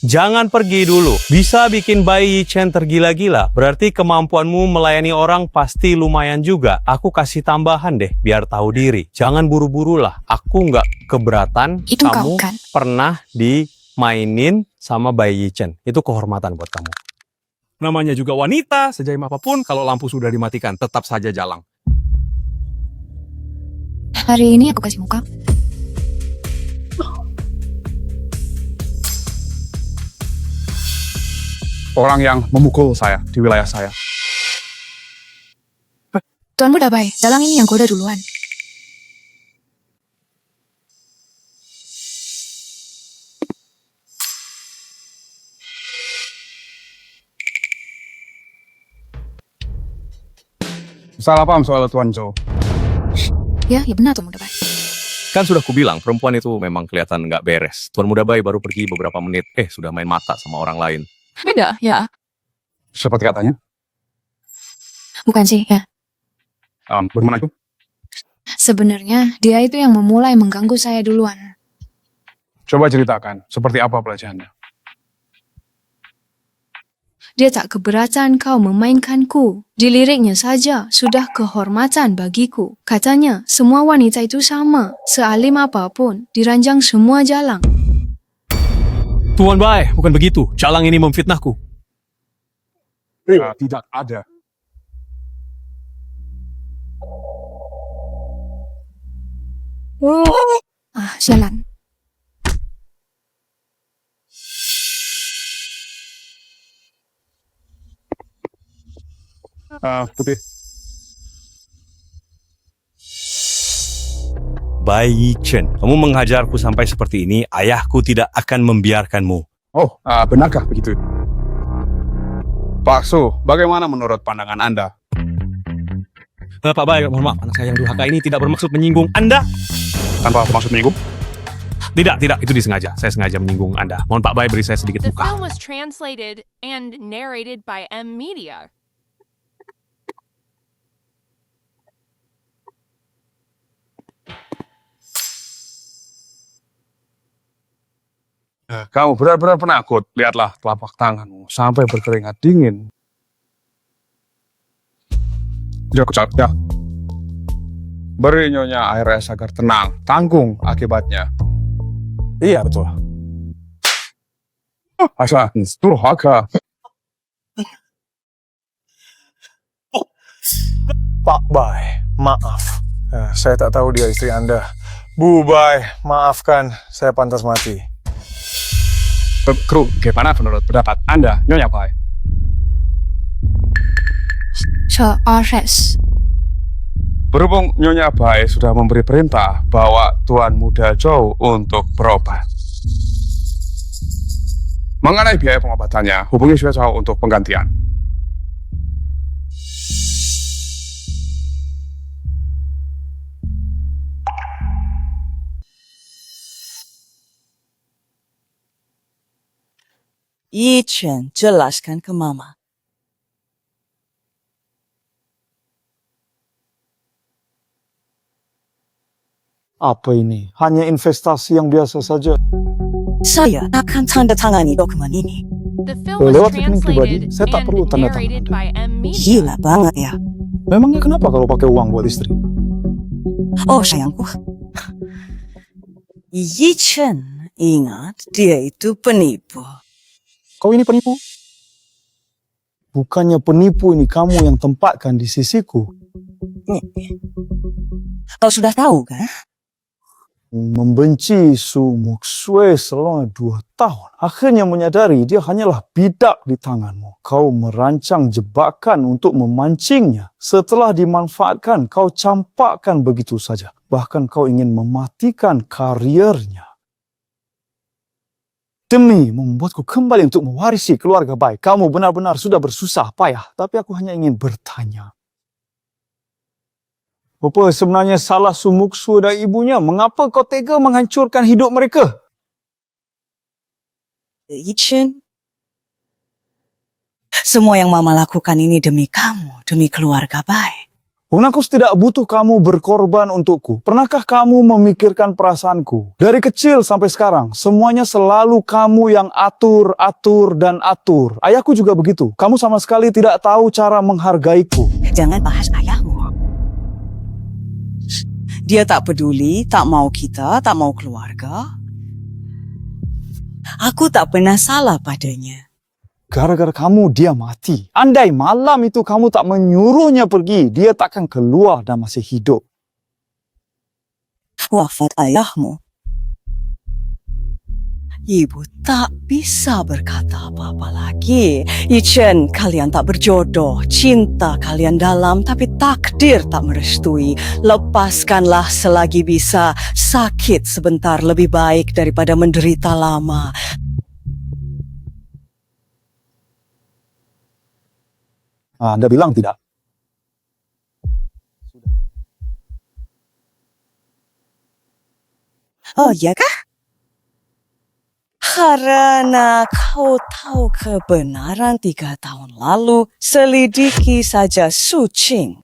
Jangan pergi dulu. Bisa bikin Bai Yichen tergila-gila. Berarti kemampuanmu melayani orang pasti lumayan juga. Aku kasih tambahan deh, biar tahu diri. Jangan buru-buru lah. Aku nggak keberatan Itu kamu kau kan? pernah dimainin sama Bai Yichen. Itu kehormatan buat kamu. Namanya juga wanita, sejaim apapun kalau lampu sudah dimatikan, tetap saja jalang. Hari ini aku kasih muka. Orang yang memukul saya di wilayah saya. Tuan Muda Bai, dalang ini yang goda duluan. Salah paham soal Tuan Zhou. Ya benar Tuan Muda Bai. Kan sudah kubilang, perempuan itu memang kelihatan nggak beres. Tuan Muda Bai baru pergi beberapa menit, sudah main mata sama orang lain. Beda, ya. Seperti katanya. Bukan sih, ya. Bagaimana itu? Sebenarnya dia itu yang memulai mengganggu saya duluan. Coba ceritakan, seperti apa pelecehannya? Dia tak keberatan kau memainkanku. Di liriknya saja sudah kehormatan bagiku. Katanya, semua wanita itu sama. Sealim apapun, diranjang semua jalang. Tuan Bai, bukan begitu. Jalang ini memfitnahku. Tidak ada. Jalan. Putih. Bai Yi-chen, kamu menghajarku sampai seperti ini, ayahku tidak akan membiarkanmu. Oh, benarkah begitu? Pak Su, bagaimana menurut pandangan Anda? Pak Bai, mohon maaf, anak saya yang durhaka ini tidak bermaksud menyinggung Anda. Tanpa bermaksud menyinggung? Tidak, itu disengaja. Saya sengaja menyinggung Anda. Mohon Pak Bai beri saya sedikit The muka. film was translated and narrated by M Media. Kamu benar-benar penakut. Lihatlah telapak tanganmu sampai berkeringat dingin. Ya, ya. Beri nyonya air es agar tenang. Tanggung akibatnya. Iya, betul. Asal, durhaka. Pak Bai, maaf. Saya tak tahu dia istri Anda. Bu Bai, maafkan. Saya pantas mati. Kru, bagaimana menurut pendapat Anda, Nyonya Bai? Seores. Berhubung Nyonya Bai sudah memberi perintah bahwa Tuan Muda Zhou untuk berobat. Mengenai biaya pengobatannya, hubungi Xue Zhao untuk penggantian. Yi-chen, jelaskan ke Mama. Apa ini? Hanya investasi yang biasa saja. Saya akan tanda tangani dokumen ini. The film was Lewat rekening pribadi, translated saya tak perlu and tanda tangan narrated Anda. by M Media. Gila banget ya. Memangnya kenapa kalau pakai uang buat istri? Oh sayangku. Yi-chen, ingat dia itu penipu. Kau ini penipu? Bukannya penipu ini kamu yang tempatkan di sisiku. Kau sudah tahu kan? Membenci Su Muxue selama 2 tahun. Akhirnya menyadari dia hanyalah bidak di tanganmu. Kau merancang jebakan untuk memancingnya. Setelah dimanfaatkan, kau campakkan begitu saja. Bahkan kau ingin mematikan kariernya. Demi membuatku kembali untuk mewarisi keluarga baik. Kamu benar-benar sudah bersusah payah. Tapi aku hanya ingin bertanya. Apa sebenarnya salah Su Muxue dan ibunya? Mengapa kau tega menghancurkan hidup mereka? Yi-chen, semua yang Mama lakukan ini demi kamu, demi keluarga baik. Aku tidak butuh kamu berkorban untukku. Pernahkah kamu memikirkan perasaanku? Dari kecil sampai sekarang, semuanya selalu kamu yang atur, dan atur. Ayahku juga begitu. Kamu sama sekali tidak tahu cara menghargaiku. Jangan bahas ayahmu. Dia tak peduli, tak mau kita, tak mau keluarga. Aku tak pernah salah padanya. Gara-gara kamu, dia mati. Andai malam itu kamu tak menyuruhnya pergi, dia takkan keluar dan masih hidup. Wafat ayahmu. Ibu tak bisa berkata apa-apa lagi. Yi-chen, kalian tak berjodoh. Cinta kalian dalam, tapi takdir tak merestui. Lepaskanlah selagi bisa. Sakit sebentar lebih baik daripada menderita lama. Anda bilang tidak? Oh, ya kah? Karena kau tahu kebenaran 3 tahun lalu, selidiki saja Su Qing.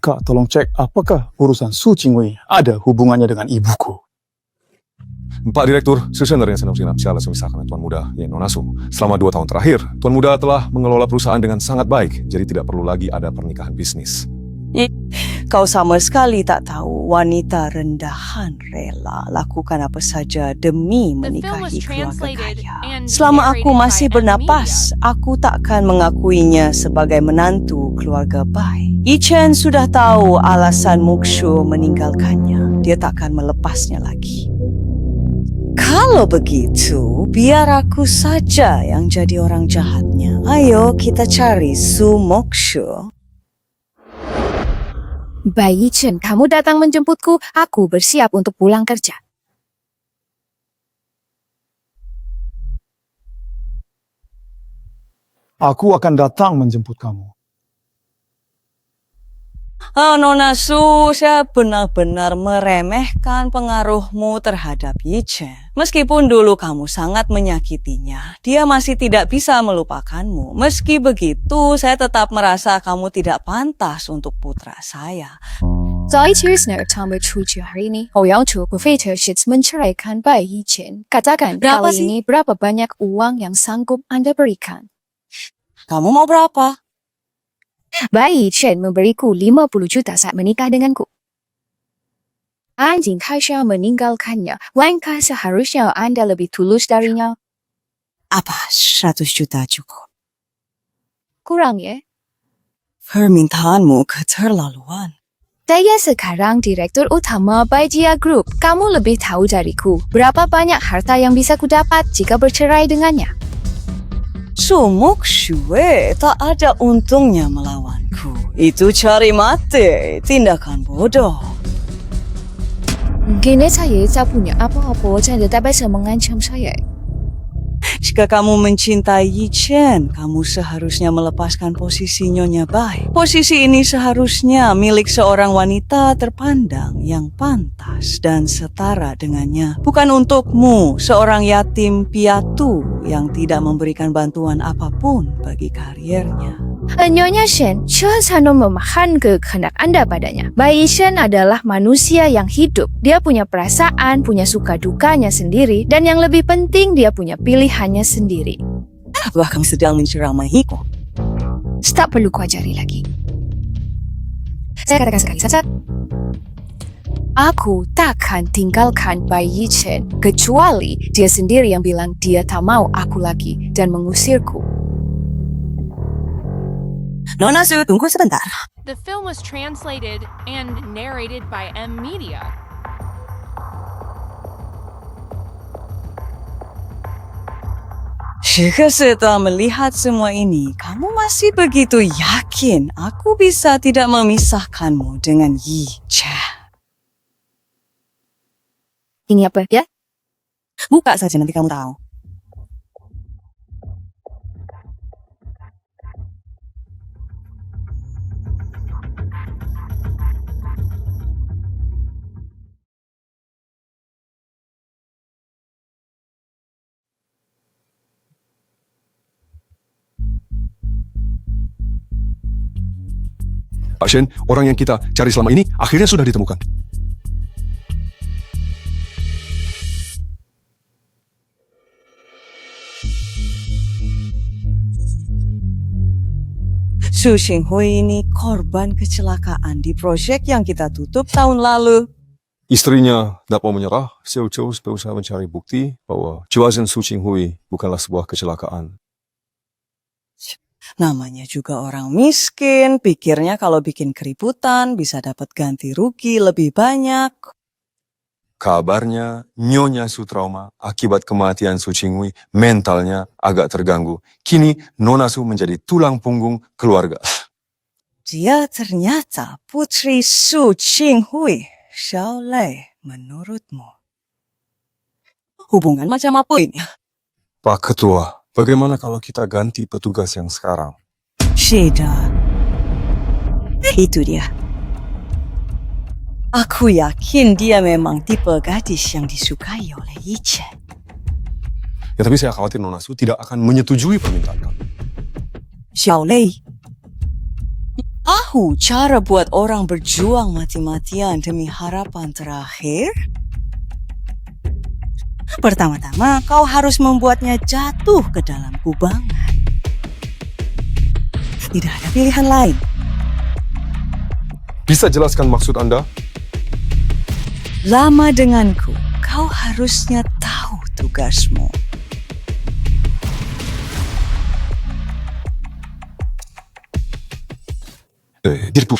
Kak, tolong cek apakah urusan Su Qingwei ada hubungannya dengan ibuku. Pak Direktur, sebenarnya senang siala semisahkan Tuan Muda Yen Nonasu. Selama 2 tahun terakhir, Tuan Muda telah mengelola perusahaan dengan sangat baik, jadi tidak perlu lagi ada pernikahan bisnis. Kau sama sekali tak tahu wanita rendahan rela lakukan apa saja demi menikahi keluarga kaya. Selama aku masih bernapas, aku takkan mengakuinya sebagai menantu keluarga Bai. Yi Chen sudah tahu alasan Mukshu meninggalkannya. Dia takkan melepasnya lagi. Kalau begitu, biar aku saja yang jadi orang jahatnya. Ayo kita cari Su Mokshu. Bai Yi Chen, kamu datang menjemputku. Aku bersiap untuk pulang kerja. Aku akan datang menjemput kamu. Oh, Nona Su, saya benar-benar meremehkan pengaruhmu terhadap Yi Chen. Meskipun dulu kamu sangat menyakitinya, dia masih tidak bisa melupakanmu. Meski begitu, saya tetap merasa kamu tidak pantas untuk putra saya. 在一起tambah cuci hari ini, kau要求Profesor Shits menceraikan Bai Yi Chen. Katakan Berapa kali sih? ini berapa banyak uang yang sanggup Anda berikan? Kamu mau berapa? Bai Yi Chen memberiku 50 juta saat menikah denganku. Anjing Kasia meninggalkannya. Bukankah seharusnya Anda lebih tulus darinya? Apa 100 juta cukup? Kurang ya? Permintaanmu keterlaluan. Saya sekarang Direktur Utama Baijia Group. Kamu lebih tahu dariku berapa banyak harta yang bisa kudapat jika bercerai dengannya. Su Mokshu, tak ada untungnya melawanku. Itu cari mati, tindakan bodoh. Gini saya tak punya apa-apa dan tak bisa mengancam saya. Jika kamu mencintai Yi Chen, kamu seharusnya melepaskan posisi Nyonya Bai. Posisi ini seharusnya milik seorang wanita terpandang yang pantas dan setara dengannya. Bukan untukmu, seorang yatim piatu yang tidak memberikan bantuan apapun bagi karirnya. Nyonya Shen, saya memakan kehendak Anda padanya. Bai Yi Chen adalah manusia yang hidup. Dia punya perasaan, punya suka dukanya sendiri, dan yang lebih penting dia punya pilihannya sendiri. Apakah kamu sedang menceramahiku? Tak perlu kau ajari lagi. Saya katakan sekali saja. Aku takkan tinggalkan Bai Yi Chen kecuali dia sendiri yang bilang dia tak mau aku lagi dan mengusirku. Nona Su, tunggu sebentar. The film was translated and narrated by M Media. Jika setelah melihat semua ini, kamu masih begitu yakin aku bisa tidak memisahkanmu dengan Yi Chen? Ini apa ya? Buka saja nanti kamu tahu. Pak Shen, orang yang kita cari selama ini akhirnya sudah ditemukan. Su Xinghui ini korban kecelakaan di proyek yang kita tutup tahun lalu. Istrinya tak mau menyerah, terus berusaha mencari bukti bahwa Juazhen Su Qinghui bukanlah sebuah kecelakaan. Namanya juga orang miskin, pikirnya kalau bikin keributan bisa dapat ganti rugi lebih banyak. Kabarnya Nyonya Su trauma akibat kematian Su Qinghui, mentalnya agak terganggu. Kini Nona Su menjadi tulang punggung keluarga. Dia ternyata putri Su Qinghui, Xiao Lei, menurutmu. Hubungan macam apa ini? Pak Ketua, bagaimana kalau kita ganti petugas yang sekarang? Shida. Itu dia. Aku yakin dia memang tipe gadis yang disukai oleh Yi Chen. Ya tapi saya khawatir Nona Su tidak akan menyetujui permintaan kami. Xiao Lei. Tahu cara buat orang berjuang mati-matian demi harapan terakhir? Pertama-tama, kau harus membuatnya jatuh ke dalam kubangan. Tidak ada pilihan lain. Bisa jelaskan maksud anda? Lama denganku, kau harusnya tahu tugasmu. Direktur.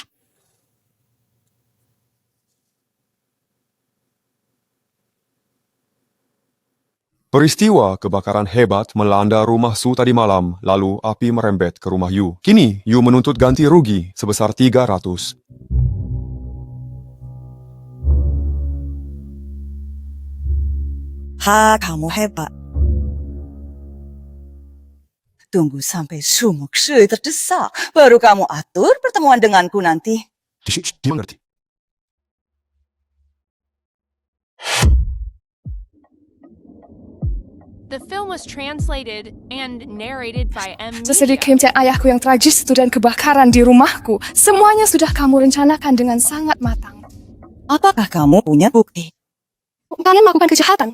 Peristiwa kebakaran hebat melanda rumah Su tadi malam, lalu api merembet ke rumah Yu. Kini, Yu menuntut ganti rugi sebesar 300. Kamu hebat. Tunggu sampai Sumuk Sui terdesak, baru kamu atur pertemuan denganku nanti. Dia mengerti. The film was translated and narrated by M. Sesedikit kematian ayahku yang tragis itu dan kebakaran di rumahku, semuanya sudah kamu rencanakan dengan sangat matang. Apakah kamu punya bukti? Kalian melakukan kejahatan.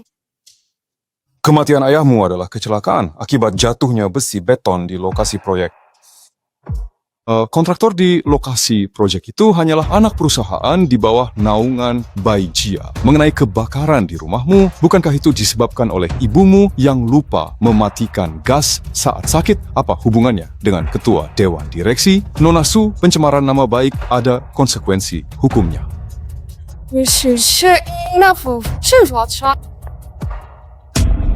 Kematian ayahmu adalah kecelakaan akibat jatuhnya besi beton di lokasi proyek. Kontraktor di lokasi proyek itu hanyalah anak perusahaan di bawah naungan Bai Jia. Mengenai kebakaran di rumahmu, bukankah itu disebabkan oleh ibumu yang lupa mematikan gas saat sakit? Apa hubungannya dengan ketua dewan direksi? Nona Su, pencemaran nama baik ada konsekuensi hukumnya.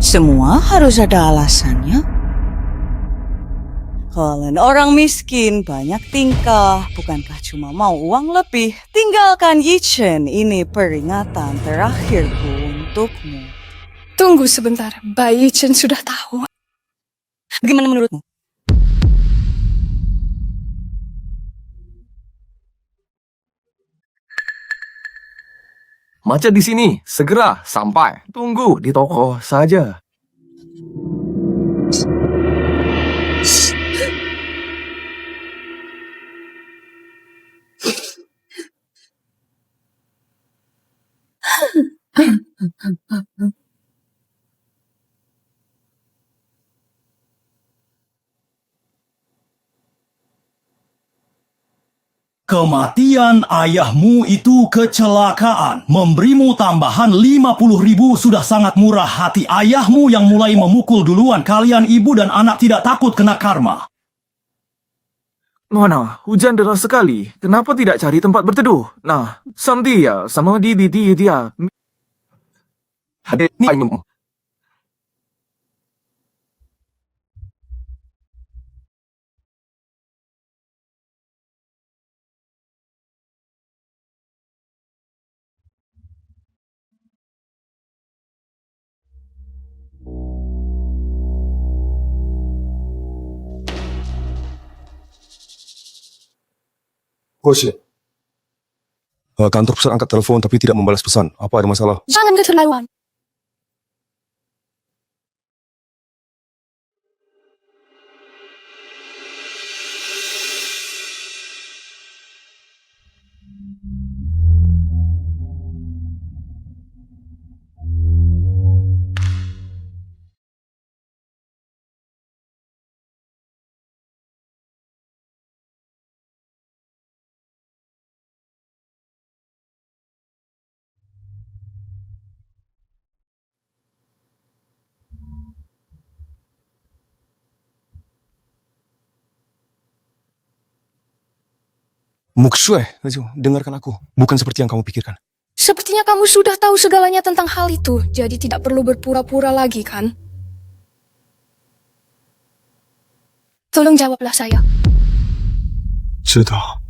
Semua harus ada alasannya. Kalian orang miskin, banyak tingkah, bukankah cuma mau uang lebih? Tinggalkan Yi Chen, ini peringatan terakhirku untukmu. Tunggu sebentar, Bai Yi Chen sudah tahu. Bagaimana menurutmu? Macet di sini, segera sampai. Tunggu di toko saja. Kematian ayahmu itu kecelakaan. Memberimu tambahan 50.000 sudah sangat murah hati. Ayahmu yang mulai memukul duluan. Kalian ibu dan anak tidak takut kena karma. Nona, hujan deras sekali. Kenapa tidak cari tempat berteduh? Nah, Samdi ya, sama dia. Hadir minum. Hoshi. Kantor pusat angkat telepon tapi tidak membalas pesan. Apa ada masalah? Jangan keterlaluan. Muksue, dengarkan aku. Bukan seperti yang kamu pikirkan. Sepertinya kamu sudah tahu segalanya tentang hal itu, jadi tidak perlu berpura-pura lagi, kan? Tolong jawablah saya. Sudah.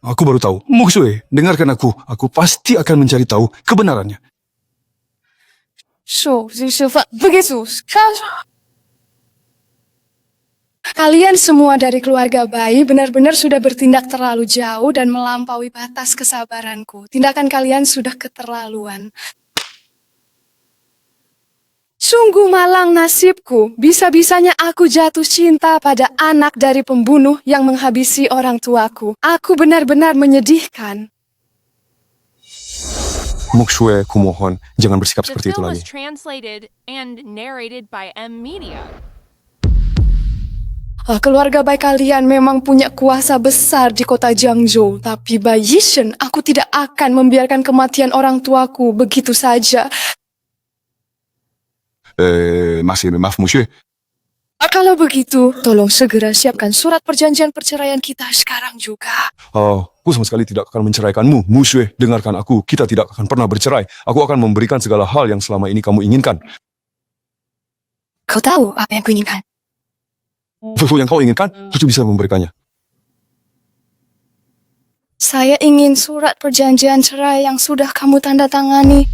Aku baru tahu. Muksue, dengarkan aku. Aku pasti akan mencari tahu kebenarannya. Begitu. Kalian semua dari keluarga Bai benar-benar sudah bertindak terlalu jauh dan melampaui batas kesabaranku. Tindakan kalian sudah keterlaluan. Sungguh malang nasibku. Bisa-bisanya aku jatuh cinta pada anak dari pembunuh yang menghabisi orang tuaku. Aku benar-benar menyedihkan. Muksue, kumohon, jangan bersikap seperti itu lagi. The film was translated and narrated by M. Media. Keluarga baik kalian memang punya kuasa besar di kota Jiangzhou. Tapi Bai Yishen, aku tidak akan membiarkan kematian orang tuaku begitu saja. Maaf, monsieur. Kalau begitu, tolong segera siapkan surat perjanjian perceraian kita sekarang juga. Aku sama sekali tidak akan menceraikanmu. Monsieur, dengarkan aku. Kita tidak akan pernah bercerai. Aku akan memberikan segala hal yang selama ini kamu inginkan. Kau tahu apa yang kuinginkan? Sesuatu yang kau inginkan, aku bisa memberikannya. Saya ingin surat perjanjian cerai yang sudah kamu tanda tangani.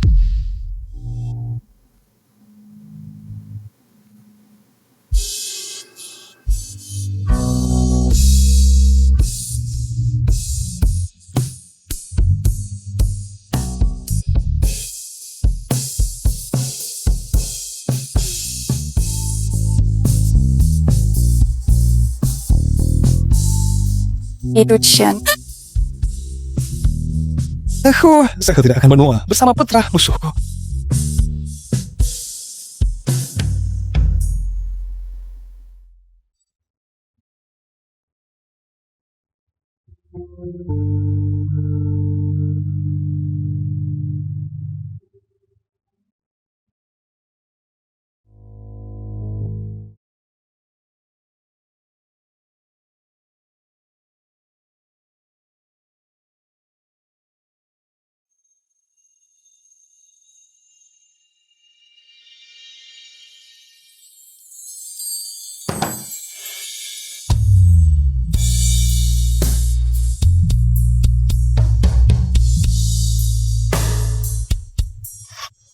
Itu Chen. Saya tidak akan menua bersama putra musuhku.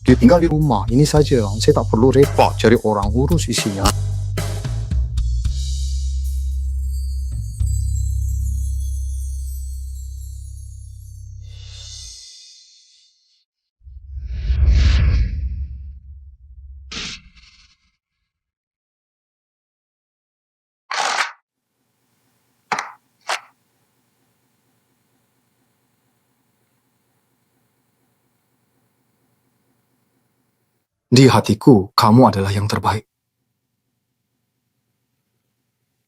Dia tinggal di rumah, ini saja. Saya tak perlu repot cari orang urus isinya. Di hatiku, kamu adalah yang terbaik.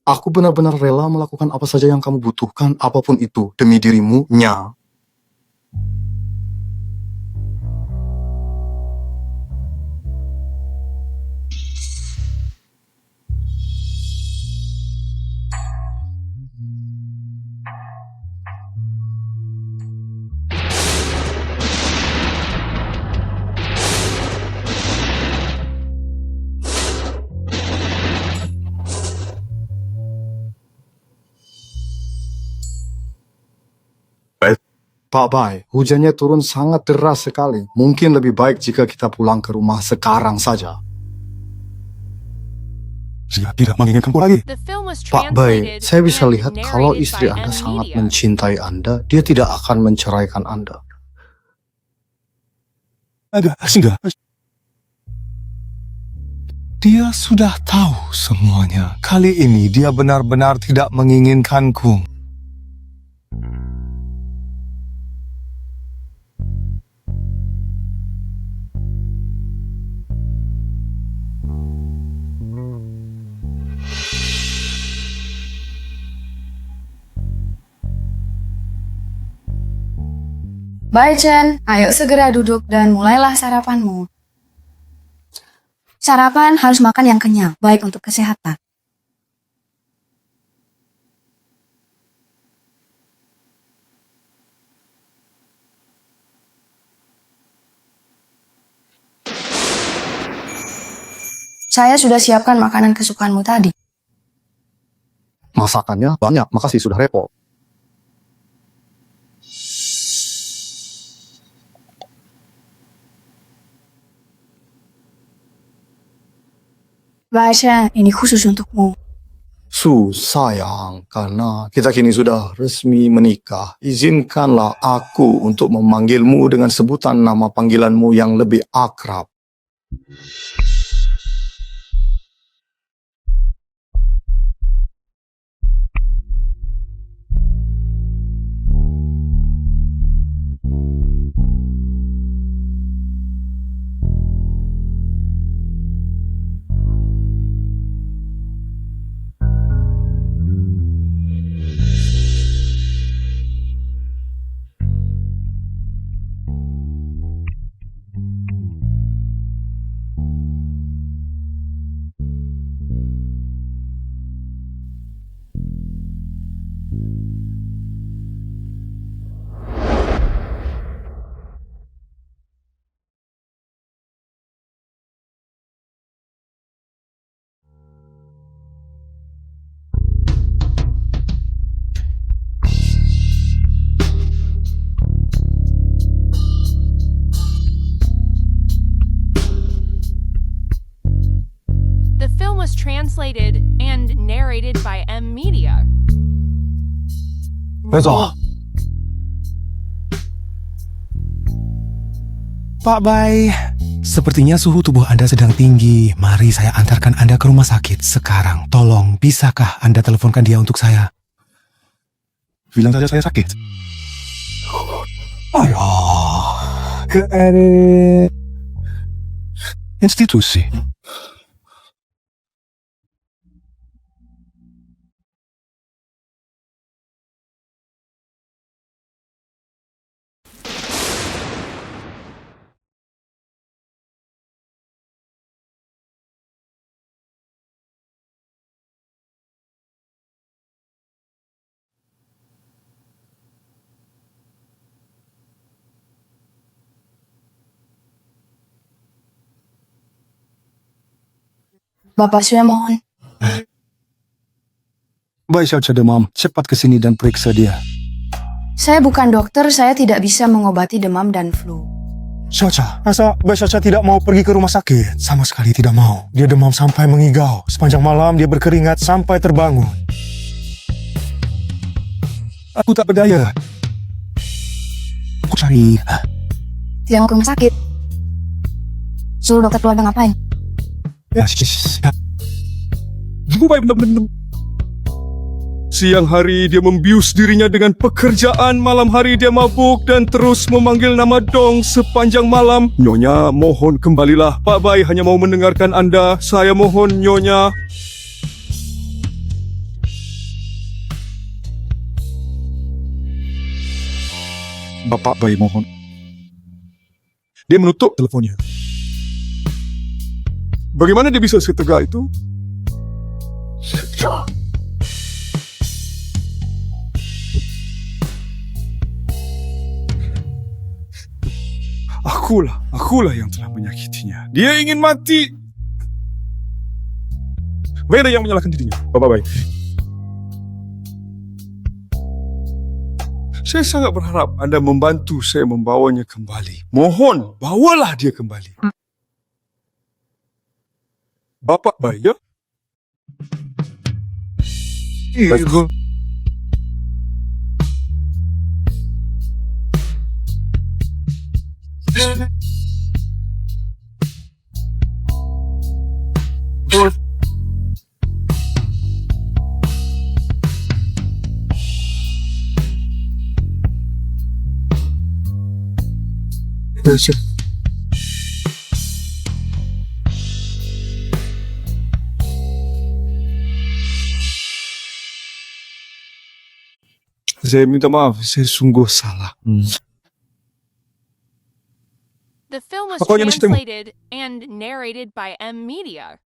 Aku benar-benar rela melakukan apa saja yang kamu butuhkan, apapun itu, demi dirimu, Nya. Pak Bai, hujannya turun sangat deras sekali. Mungkin lebih baik jika kita pulang ke rumah sekarang saja. Saya tidak menginginkanku lagi. Pak Bai, saya bisa lihat kalau istri Anda sangat mencintai Anda, dia tidak akan menceraikan Anda. Agak, enggak. Dia sudah tahu semuanya. Kali ini dia benar-benar tidak menginginkanku. Bai Chen, ayo segera duduk dan mulailah sarapanmu. Sarapan harus makan yang kenyang, baik untuk kesehatan. Saya sudah siapkan makanan kesukaanmu tadi. Masakannya banyak, makasih sudah repot. Bai Chen, ini khusus untukmu. Sayang, karena kita kini sudah resmi menikah. Izinkanlah aku untuk memanggilmu dengan sebutan nama panggilanmu yang lebih akrab. translated and narrated by M Media. Betul. Pak Bay, sepertinya suhu tubuh Anda sedang tinggi. Mari saya antarkan Anda ke rumah sakit sekarang. Tolong, bisakah Anda teleponkan dia untuk saya? Bilang saja saya sakit. Ayo, ke institusi. Bapak sudah mohon. Baik, Syaucha demam. Cepat ke sini dan periksa dia. Saya bukan dokter, saya tidak bisa mengobati demam dan flu. Syaucha, masa Bay Syaucha tidak mau pergi ke rumah sakit? Sama sekali tidak mau. Dia demam sampai mengigau. Sepanjang malam dia berkeringat sampai terbangun. Aku tak berdaya. Aku cari. Tidak mau ke rumah sakit. Suruh dokter keluarga ngapain? Ya. Siang hari dia membius dirinya dengan pekerjaan, malam hari dia mabuk dan terus memanggil nama Dong sepanjang malam. Nyonya, mohon kembalilah. Pak Bay hanya mau mendengarkan Anda. Saya mohon, Nyonya. Bapak Bay mohon. Dia menutup teleponnya. Bagaimana dia bisa setegak itu? Akulah yang telah menyakitinya. Dia ingin mati. Bagaimana yang menyalahkan dirinya? Bapak baik. Saya sangat berharap Anda membantu saya membawanya kembali. Mohon, bawalah dia kembali. Bapak baik, ya? Baik. Saya minta maaf, saya sungguh salah. The film was Pokoknya mesti tengok. translated and narrated by M Media.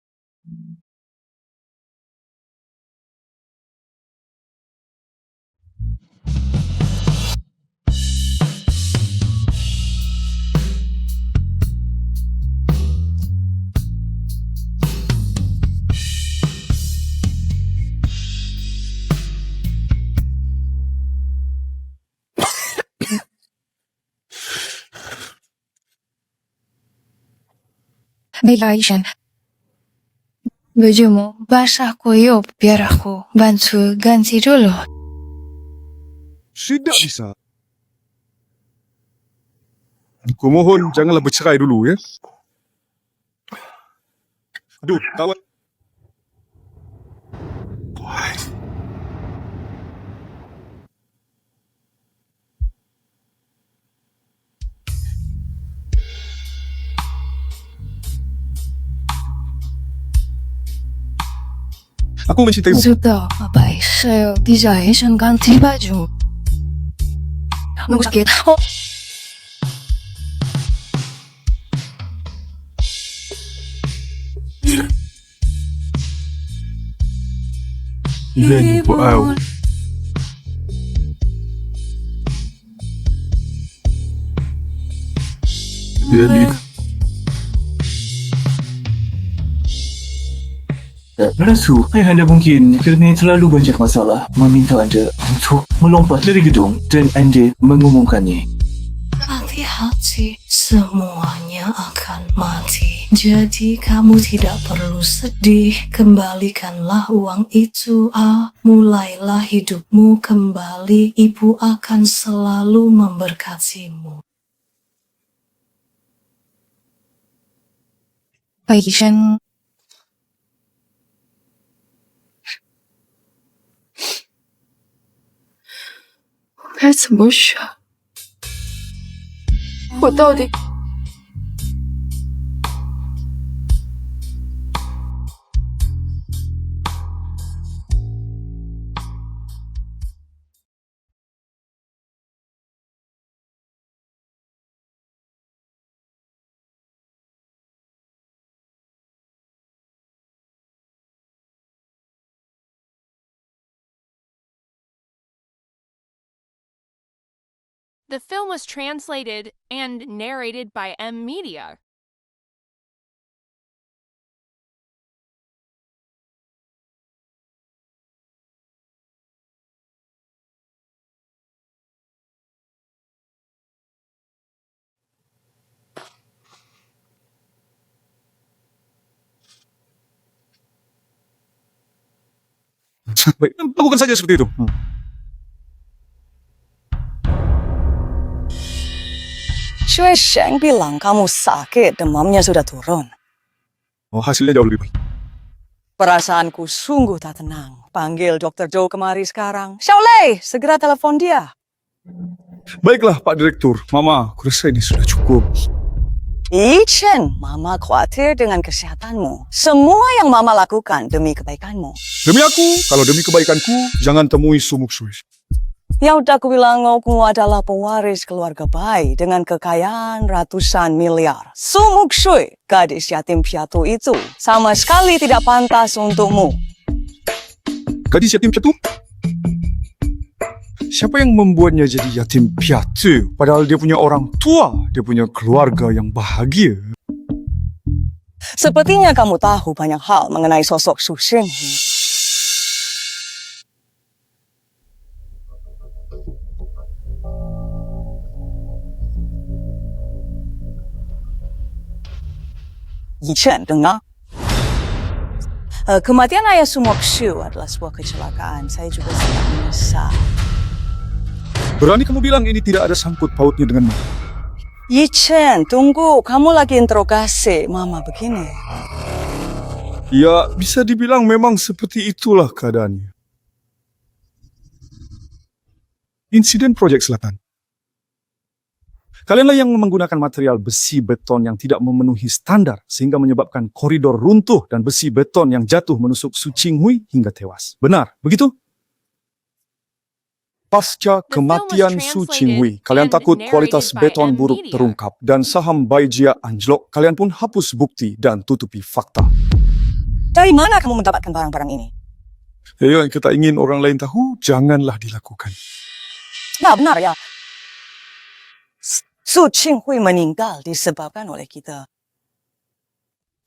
Baiklah, Ishan. Bajumu basah koyop, biar aku bantu ganti dulu. Tidak bisa. Aku mohon janganlah bercerai dulu, ya. Aduh, kawan. Aku mencintaimu. Sudah, baik. Saya tidak ingin ganti baju. Nunggu sakit. Oh. Wow. Jadi, Rasu, ayahanda mungkin kerana terlalu banyak masalah meminta anda untuk melompat dari gedung dan anda mengumumkannya. Hati-hati, semuanya akan mati. Jadi kamu tidak perlu sedih, kembalikanlah uang itu. Mulailah hidupmu kembali, ibu akan selalu memberkatimu. Baik, Shen. 该怎么选？我到底……The film was translated and narrated by M Media. Baik, lakukan saja seperti itu. Shui Sheng bilang kamu sakit, demamnya sudah turun. Oh, hasilnya jauh lebih baik. Perasaanku sungguh tak tenang. Panggil Dr. Zhou kemari sekarang. Xiaolei, segera telepon dia. Baiklah, Pak Direktur. Mama, aku rasa ini sudah cukup. Chen, Mama khawatir dengan kesehatanmu. Semua yang Mama lakukan demi kebaikanmu. Demi aku, kalau demi kebaikanku, jangan temui Sumuk Sui. Ya udah aku bilang kamu adalah pewaris keluarga baik dengan kekayaan ratusan miliar. Sumuk Sui, gadis yatim piatu itu, sama sekali tidak pantas untukmu. Gadis yatim piatu? Siapa yang membuatnya jadi yatim piatu? Padahal dia punya orang tua, dia punya keluarga yang bahagia. Sepertinya kamu tahu banyak hal mengenai sosok Su Xinghui. Chen, dengar. Kematian ayah Sumok Shu adalah sebuah kecelakaan. Saya juga sangat menyesal. Berani kamu bilang ini tidak ada sangkut pautnya denganmu? Chen, tunggu. Kamu lagi interogasi Mama begini. Ya, bisa dibilang memang seperti itulah keadaannya. Insiden Proyek Selatan. Kalianlah yang menggunakan material besi beton yang tidak memenuhi standar sehingga menyebabkan koridor runtuh dan besi beton yang jatuh menusuk Su Qinghui hingga tewas. Benar, begitu? Pasca kematian Su Qinghui, kalian takut kualitas beton buruk terungkap dan saham Baijia anjlok, kalian pun hapus bukti dan tutupi fakta. Dari mana kamu mendapatkan barang-barang ini? Yang kita ingin orang lain tahu, janganlah dilakukan. Nah, benar ya. Su Qinghui meninggal disebabkan oleh kita.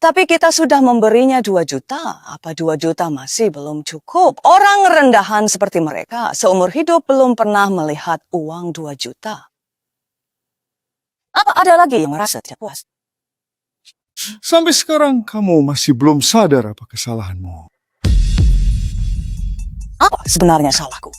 Tapi kita sudah memberinya 2 juta. Apa 2 juta masih belum cukup? Orang rendahan seperti mereka seumur hidup belum pernah melihat uang 2 juta. Apa ada lagi yang merasa tidak puas? Sampai sekarang kamu masih belum sadar apa kesalahanmu. Apa sebenarnya salahku?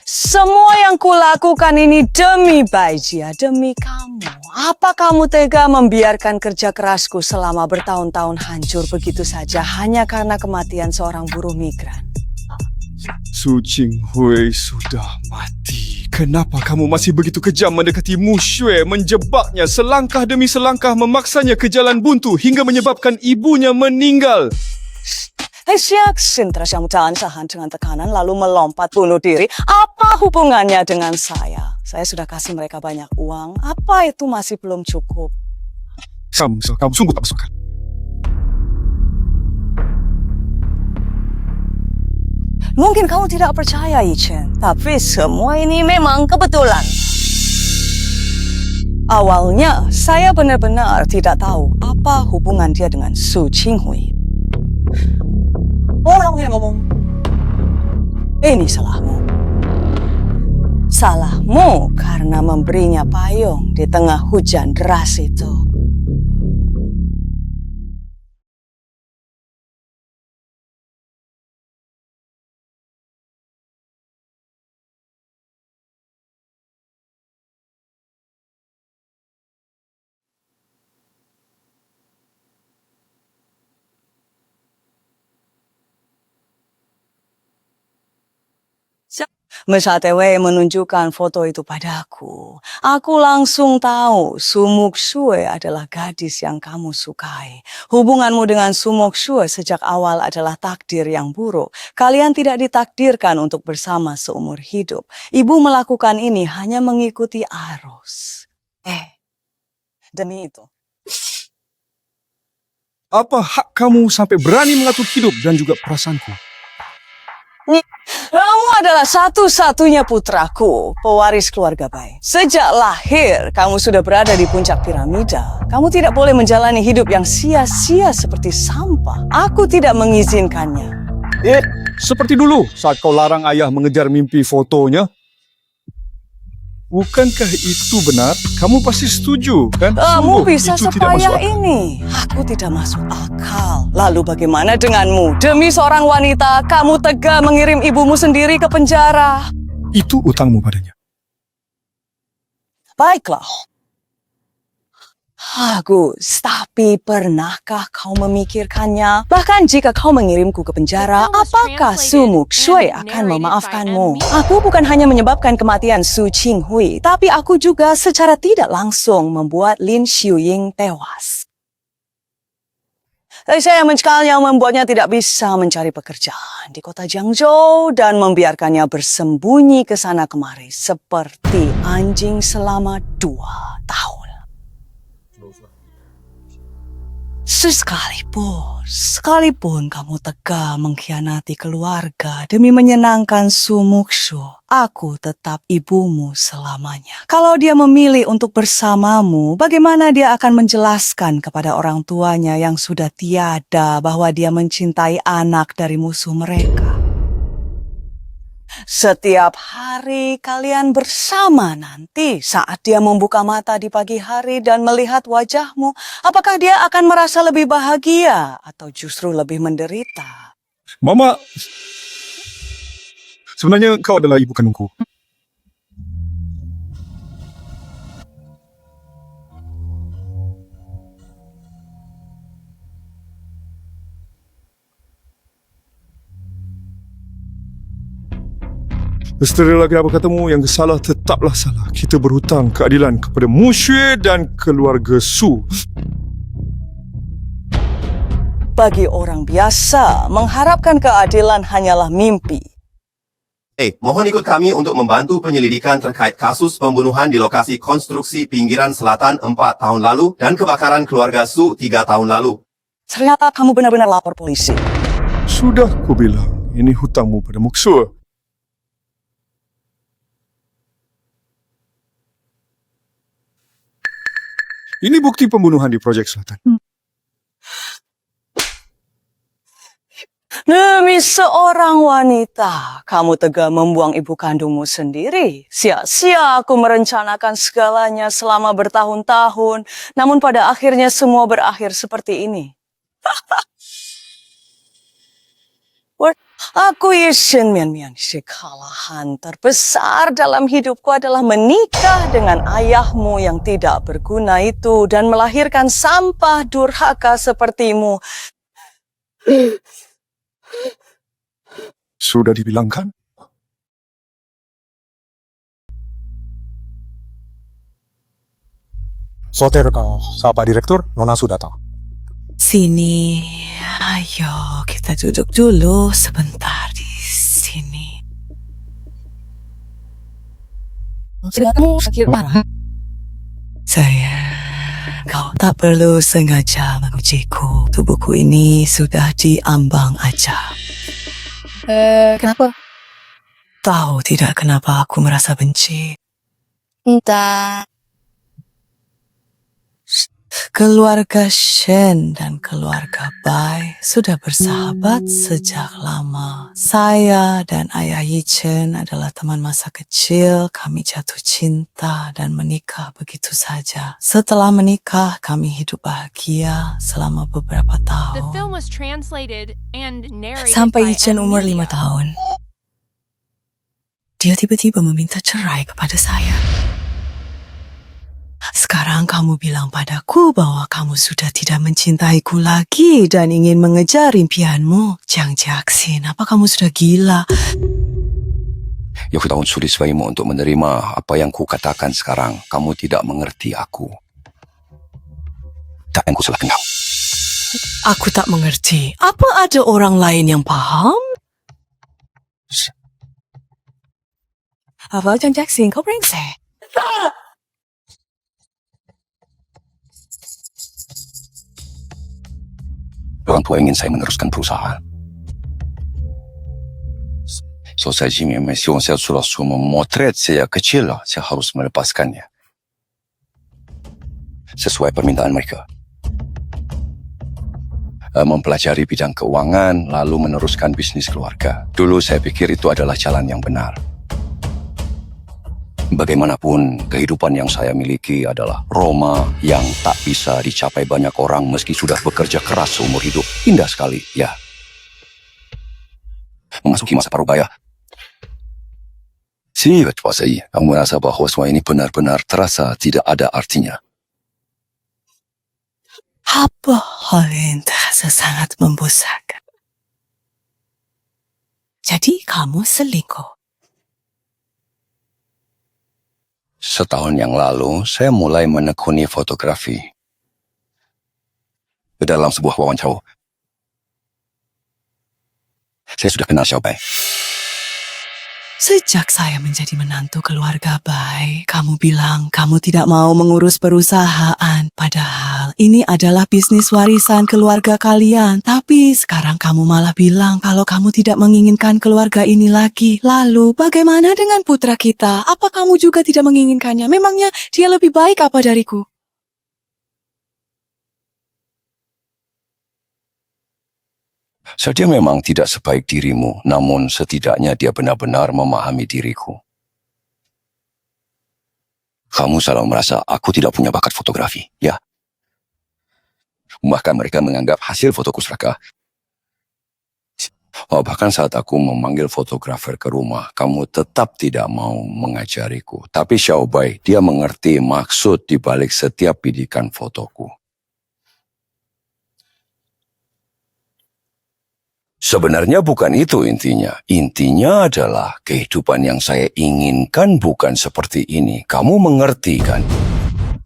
Semua yang kulakukan ini demi Baijia, demi kamu. Apa kamu tega membiarkan kerja kerasku selama bertahun-tahun hancur begitu saja hanya karena kematian seorang buruh migran? Su Qinghui sudah mati. Kenapa kamu masih begitu kejam mendekati Mu Xue, menjebaknya selangkah demi selangkah, memaksanya ke jalan buntu hingga menyebabkan ibunya meninggal? Siak Sintra yang tahan dengan tekanan lalu melompat bunuh diri. Apa hubungannya dengan saya? Saya sudah kasih mereka banyak uang. Apa itu masih belum cukup? Kamu sungguh tak masuk akal. Mungkin kamu tidak percaya, Chen, tapi semua ini memang kebetulan. Awalnya, saya benar-benar tidak tahu apa hubungan dia dengan Su Qinghui. Orang yang ngomong, ini salahmu. Salahmu karena memberinya payung di tengah hujan deras itu. Saat Wei menunjukkan foto itu padaku, aku langsung tahu Sumuk Shue adalah gadis yang kamu sukai. Hubunganmu dengan Sumuk Shue sejak awal adalah takdir yang buruk. Kalian tidak ditakdirkan untuk bersama seumur hidup. Ibu melakukan ini hanya mengikuti arus. Demi itu. Apa hak kamu sampai berani mengatur hidup dan juga perasaanku? Kamu adalah satu-satunya putraku, pewaris keluarga Bai. Sejak lahir, kamu sudah berada di puncak piramida. Kamu tidak boleh menjalani hidup yang sia-sia seperti sampah. Aku tidak mengizinkannya. Seperti dulu saat kau larang ayah mengejar mimpi fotonya. Bukankah itu benar? Kamu pasti setuju, kan? Kamu Sungguh, bisa itu tidak masuk sepayah akal. ini. Aku tidak masuk akal. Lalu bagaimana denganmu? Demi seorang wanita, kamu tega mengirim ibumu sendiri ke penjara. Itu utangmu padanya. Baiklah. Bagus, tapi pernahkah kau memikirkannya? Bahkan jika kau mengirimku ke penjara, apakah Sumuk Shue akan memaafkanmu? Aku bukan hanya menyebabkan kematian Su Qinghui, tapi aku juga secara tidak langsung membuat Lin Xiuying tewas. Tapi saya mencekalnya membuatnya tidak bisa mencari pekerjaan di kota Jiangzhou dan membiarkannya bersembunyi ke sana kemari seperti anjing selama 2 tahun. Sekalipun kamu tega mengkhianati keluarga demi menyenangkan Sumuk Shue, aku tetap ibumu selamanya. Kalau dia memilih untuk bersamamu, bagaimana dia akan menjelaskan kepada orang tuanya yang sudah tiada bahwa dia mencintai anak dari musuh mereka? Setiap hari kalian bersama nanti saat dia membuka mata di pagi hari dan melihat wajahmu, apakah dia akan merasa lebih bahagia atau justru lebih menderita? Mama, sebenarnya kau adalah ibu kandungku. Setelah lagi apa katamu, yang salah tetaplah salah. Kita berhutang keadilan kepada Mu Xue dan keluarga Su. Bagi orang biasa, mengharapkan keadilan hanyalah mimpi. Mohon ikut kami untuk membantu penyelidikan terkait kasus pembunuhan di lokasi konstruksi pinggiran selatan 4 tahun lalu dan kebakaran keluarga Su 3 tahun lalu. Ternyata kamu benar-benar lapor polisi. Sudah kubilang, ini hutangmu pada Mu Xue. Ini bukti pembunuhan di Projek Selatan. Demi seorang wanita, kamu tega membuang ibu kandungmu sendiri. Sia-sia aku merencanakan segalanya selama bertahun-tahun, namun pada akhirnya semua berakhir seperti ini. Aku Yishin Mian kekalahan terbesar dalam hidupku adalah menikah dengan ayahmu yang tidak berguna itu dan melahirkan sampah durhaka sepertimu. Sudah dibilangkan? Soter kau, Pak Direktur, Nona sudah datang. Sini, ayo kita duduk dulu sebentar di sini. Kamu sakit parah? Kau tak perlu sengaja mengujiku. Tubuhku ini sudah diambang aja. Kenapa? Tahu tidak kenapa aku merasa benci? Entah. Keluarga Shen dan keluarga Bai sudah bersahabat sejak lama. Saya dan ayah Yichen adalah teman masa kecil. Kami jatuh cinta dan menikah begitu saja. Setelah menikah, kami hidup bahagia selama beberapa The tahun. film was translated and narrated Sampai by Yichen umur 5 Emilia. tahun. Dia tiba-tiba meminta cerai kepada saya. Sekarang kamu bilang padaku bahwa kamu sudah tidak mencintaiku lagi dan ingin mengejar impianmu. Jiang Jiaxin, apa kamu sudah gila? Aku tahu sulit bagimu untuk menerima apa yang ku katakan sekarang. Kamu tidak mengerti aku. Tak yang ku salahkan kau. Aku tak mengerti. Apa ada orang lain yang paham? Apa John Jackson, kau brengsek? Orang tua ingin saya meneruskan perusahaan. So, saya memang saya sudah memotret saya kecil lah. Saya harus melepaskannya. Sesuai permintaan mereka. Mempelajari bidang keuangan, lalu meneruskan bisnis keluarga. Dulu saya pikir itu adalah jalan yang benar. Bagaimanapun, kehidupan yang saya miliki adalah Roma yang tak bisa dicapai banyak orang meski sudah bekerja keras seumur hidup. Indah sekali, ya. Memasuki masa parubaya. Aku merasa bahwa semua ini benar-benar terasa tidak ada artinya. Apa hal yang terasa sangat membosankan? Jadi kamu selingkuh? Setahun yang lalu, saya mulai menekuni fotografi. Dalam sebuah wawancara, saya sudah kenal Xiaobai. Sejak saya menjadi menantu keluarga Bai, kamu bilang kamu tidak mau mengurus perusahaan. Padahal ini adalah bisnis warisan keluarga kalian. Tapi sekarang kamu malah bilang kalau kamu tidak menginginkan keluarga ini lagi. Lalu bagaimana dengan putra kita? Apa kamu juga tidak menginginkannya? Memangnya dia lebih baik apa dariku? Dia memang tidak sebaik dirimu, namun setidaknya dia benar-benar memahami diriku. Kamu selalu merasa aku tidak punya bakat fotografi, ya? Bahkan mereka menganggap hasil fotoku serakah. Bahkan saat aku memanggil fotografer ke rumah, kamu tetap tidak mau mengajariku. Tapi Xiaobai, dia mengerti maksud di balik setiap bidikan fotoku. Sebenarnya bukan itu intinya. Intinya adalah kehidupan yang saya inginkan bukan seperti ini. Kamu mengerti kan?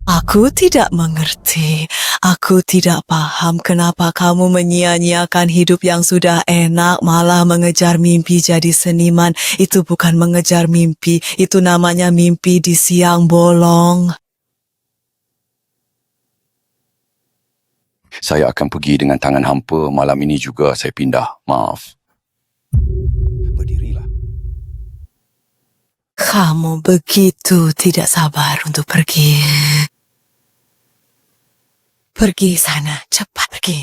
Aku tidak mengerti. Aku tidak paham kenapa kamu menyia-nyiakan hidup yang sudah enak malah mengejar mimpi jadi seniman. Itu bukan mengejar mimpi, itu namanya mimpi di siang bolong. Saya akan pergi dengan tangan hampa. Malam ini juga saya pindah. Maaf. Berdirilah. Kamu begitu tidak sabar untuk pergi. Pergi sana, cepat pergi.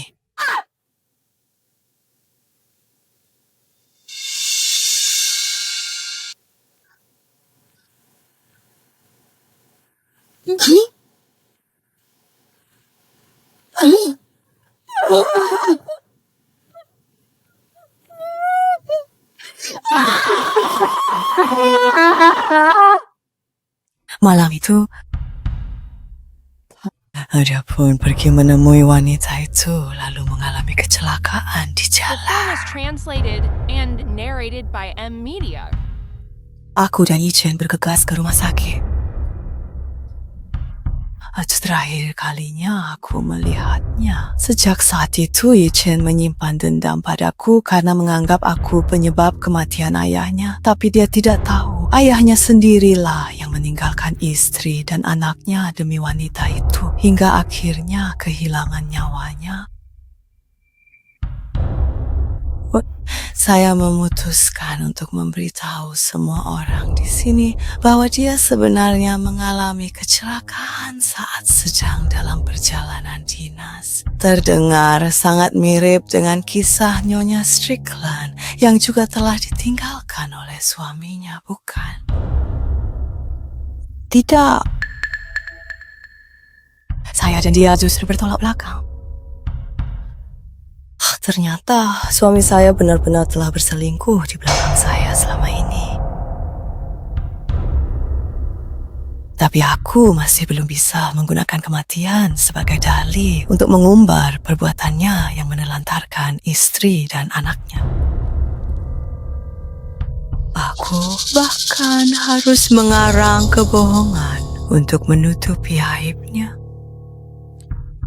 Malam itu, dia pun pergi menemui wanita itu lalu mengalami kecelakaan di The film jalan. was translated and narrated by M Media. Aku dan Yichen bergegas ke rumah sakit. Terakhir kalinya aku melihatnya. Sejak saat itu, Yichen menyimpan dendam padaku karena menganggap aku penyebab kematian ayahnya. Tapi dia tidak tahu, ayahnya sendirilah yang meninggalkan istri dan anaknya demi wanita itu. Hingga akhirnya kehilangan nyawanya. Saya memutuskan untuk memberitahu semua orang di sini bahwa dia sebenarnya mengalami kecelakaan saat sedang dalam perjalanan dinas. Terdengar sangat mirip dengan kisah Nyonya Strickland yang juga telah ditinggalkan oleh suaminya, bukan? Tidak. Saya dan dia justru bertolak belakang. Ternyata suami saya benar-benar telah berselingkuh di belakang saya selama ini. Tapi aku masih belum bisa menggunakan kematian sebagai dalih untuk mengumbar perbuatannya yang menelantarkan istri dan anaknya. Aku bahkan harus mengarang kebohongan untuk menutupi aibnya.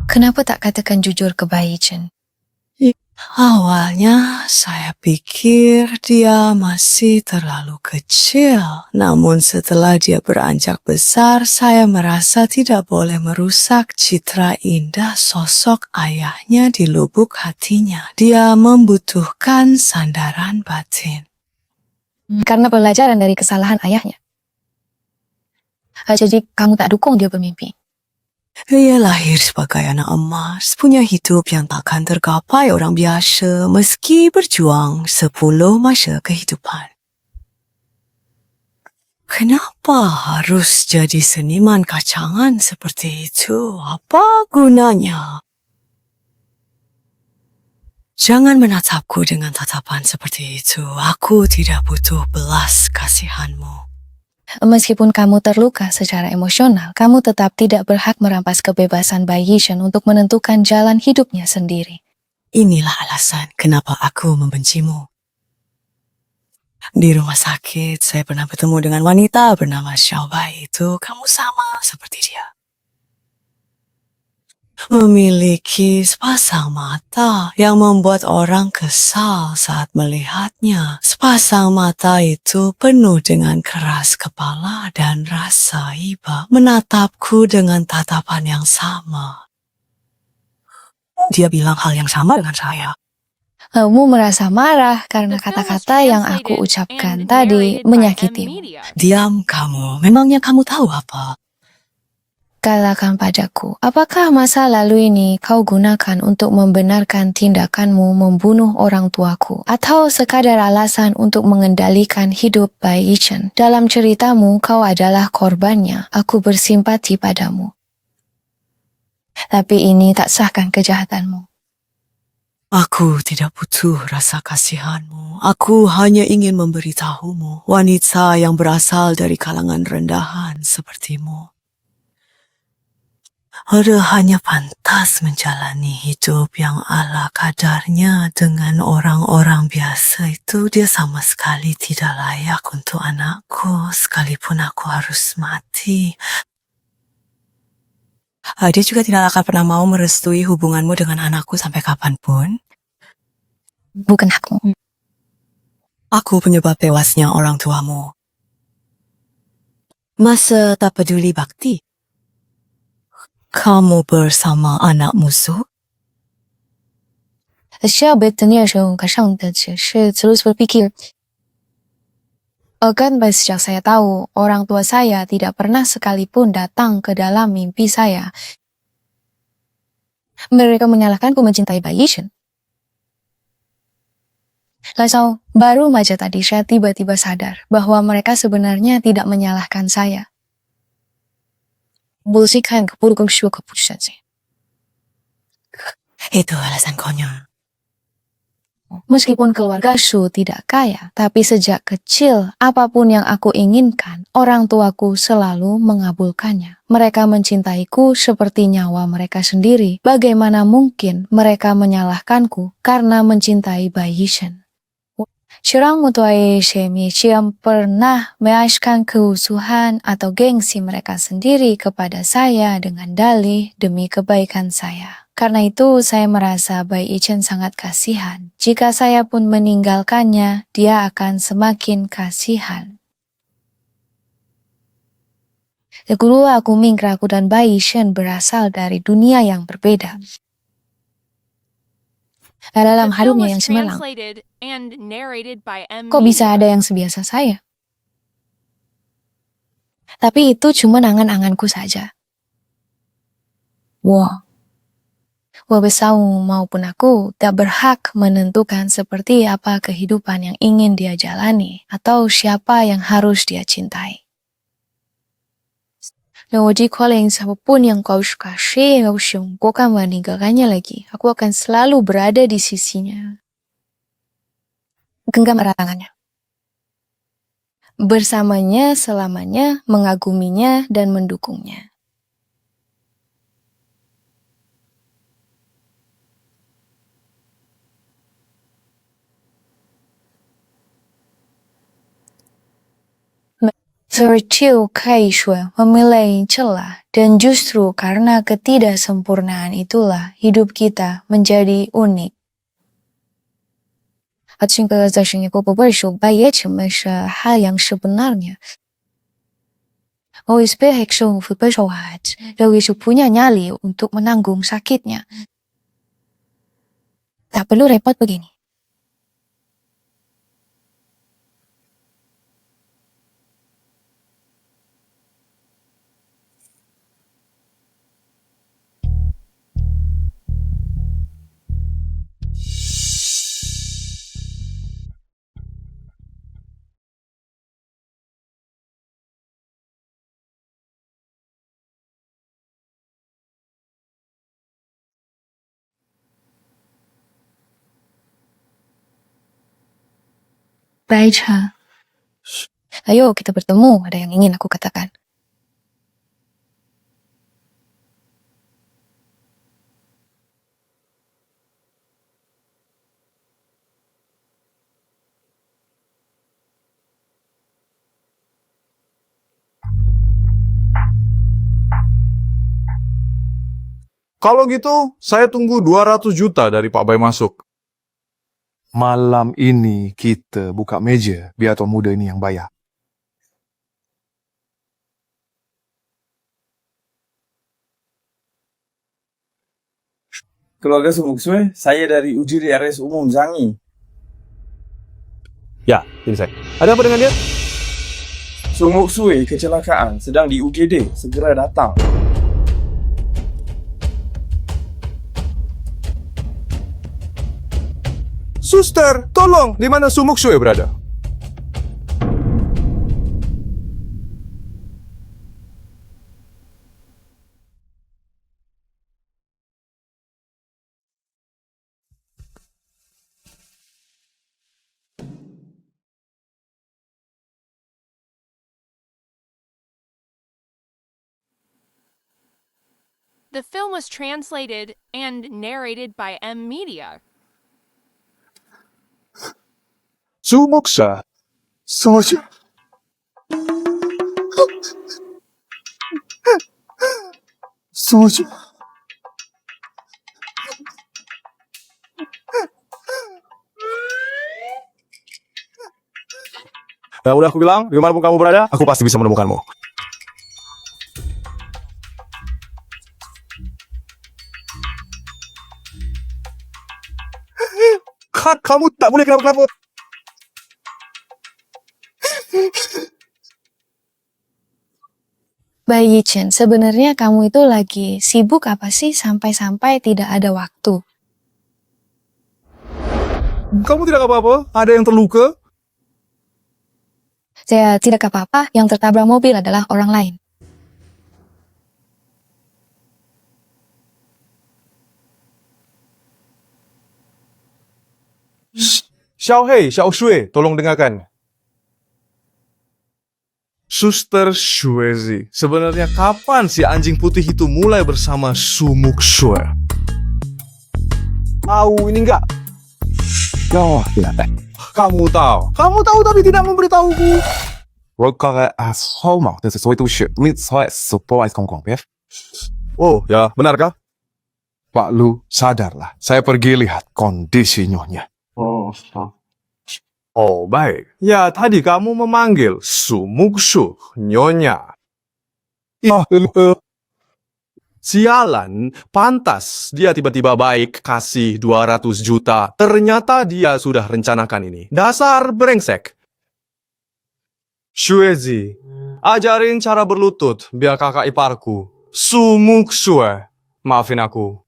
Kenapa tak katakan jujur ke Bai Chen? Awalnya saya pikir dia masih terlalu kecil. Namun setelah dia beranjak besar, saya merasa tidak boleh merusak citra indah sosok ayahnya di lubuk hatinya. Dia membutuhkan sandaran batin. Karena pelajaran dari kesalahan ayahnya. Jadi kamu tak dukung dia bermimpi? Dia lahir sebagai anak emas, punya hidup yang takkan tergapai orang biasa meski berjuang 10 masa kehidupan. Kenapa harus jadi seniman kacangan seperti itu? Apa gunanya? Jangan menatapku dengan tatapan seperti itu. Aku tidak butuh belas kasihanmu. Meskipun kamu terluka secara emosional, kamu tetap tidak berhak merampas kebebasan Bai Yishen untuk menentukan jalan hidupnya sendiri. Inilah alasan kenapa aku membencimu. Di rumah sakit, saya pernah bertemu dengan wanita bernama Xiao Bai itu. Kamu sama seperti dia. Memiliki sepasang mata yang membuat orang kesal saat melihatnya. Sepasang mata itu penuh dengan keras kepala dan rasa iba, menatapku dengan tatapan yang sama. Dia bilang hal yang sama dengan saya. Kamu merasa marah karena kata-kata yang aku ucapkan tadi menyakitimu. Diam kamu, memangnya kamu tahu apa? Katakan padaku, apakah masa lalu ini kau gunakan untuk membenarkan tindakanmu membunuh orang tuaku? Atau sekadar alasan untuk mengendalikan hidup Bai Yishen? Dalam ceritamu, kau adalah korbannya. Aku bersimpati padamu. Tapi ini tak sahkan kejahatanmu. Aku tidak butuh rasa kasihanmu. Aku hanya ingin memberitahumu, wanita yang berasal dari kalangan rendahan sepertimu. Ada hanya pantas menjalani hidup yang ala kadarnya dengan orang-orang biasa itu. Dia sama sekali tidak layak untuk anakku, sekalipun aku harus mati. Dia juga tidak akan pernah mau merestui hubunganmu dengan anakku sampai kapanpun. Bukan hakmu. Aku penyebab tewasnya orang tuamu. Masa tak peduli bakti? Kamu bersama anak musuh? 需要 bertanya sejauh的解释 terus berpikir. Akan sejak saya tahu, orang tua saya tidak pernah sekalipun datang ke dalam mimpi saya. Mereka menyalahkanku mencintai Bai Yishen. Lalu baru saja tadi saya tiba-tiba sadar bahwa mereka sebenarnya tidak menyalahkan saya. Itu alasan konyol. Meskipun keluarga Shu tidak kaya, tapi sejak kecil apapun yang aku inginkan, orang tuaku selalu mengabulkannya. Mereka mencintaiku seperti nyawa mereka sendiri. Bagaimana mungkin mereka menyalahkanku karena mencintai Bai Yishen? Orang tua yang pernah menyalahkan keusuhan atau gengsi mereka sendiri kepada saya dengan dalih demi kebaikan saya. Karena itu saya merasa Bai Yishen sangat kasihan. Jika saya pun meninggalkannya, dia akan semakin kasihan. Dulu aku mengira aku dan Bai Yishen berasal dari dunia yang berbeda. Dalam hidupnya yang cemerlang, kok bisa ada yang sebiasa saya? Tapi itu cuma angan-anganku saja. Wah, Wabesau maupun aku tak berhak menentukan seperti apa kehidupan yang ingin dia jalani atau siapa yang harus dia cintai. Kalau siapapun yang kau suka, kau akan meninggalkannya lagi. Aku akan selalu berada di sisinya. Genggam erat tangannya. Bersamanya selamanya, mengaguminya dan mendukungnya. Terciu Kaisue memilih celah, dan justru karena ketidaksempurnaan itulah hidup kita menjadi unik. 这个在是一个bersu baik hal yang sebenarnya. OSP Hekso bersohat, Dewisu punya nyali untuk menanggung sakitnya. Tak perlu repot begini. Baiklah. Ayo kita bertemu, ada yang ingin aku katakan. Kalau gitu, saya tunggu 200 juta dari Pak Bay masuk. Malam ini kita buka meja, biar tuan muda ini yang bayar. Keluarga Sumuksue, saya dari UGD RS Umum Zangi. Ya, ini saya. Ada apa dengan dia? Sumuksue kecelakaan, sedang di UGD, segera datang. Suster, tolong, di mana Sumuksue berada? The film was translated and narrated by M Media. Sumuksa. Soja. Soja. Udah aku bilang, dimanapun kamu berada, aku pasti bisa menemukanmu. Kamu tak boleh kenapa-kenapa. Bayi Chen, sebenarnya kamu itu lagi sibuk apa sih sampai-sampai tidak ada waktu? Kamu tidak apa-apa? Ada yang terluka? Saya tidak apa-apa, yang tertabrak mobil adalah orang lain. Xiao Shui, tolong dengarkan. Suster Shuezi, sebenarnya kapan si anjing putih itu mulai bersama Sumuksue? Tahu ini enggak? Oh, tidak. Kamu tahu tapi tidak memberitahuku. Oh, ya, benarkah? Pak Lu, sadarlah. Saya pergi lihat kondisi nyonya. Oh, baik. Ya, tadi kamu memanggil Sumuksu, nyonya. Sialan, pantas dia tiba-tiba baik kasih 200 juta. Ternyata dia sudah rencanakan ini. Dasar brengsek. Shuezi, ajarin cara berlutut biar kakak iparku. Sumuksue, maafin aku.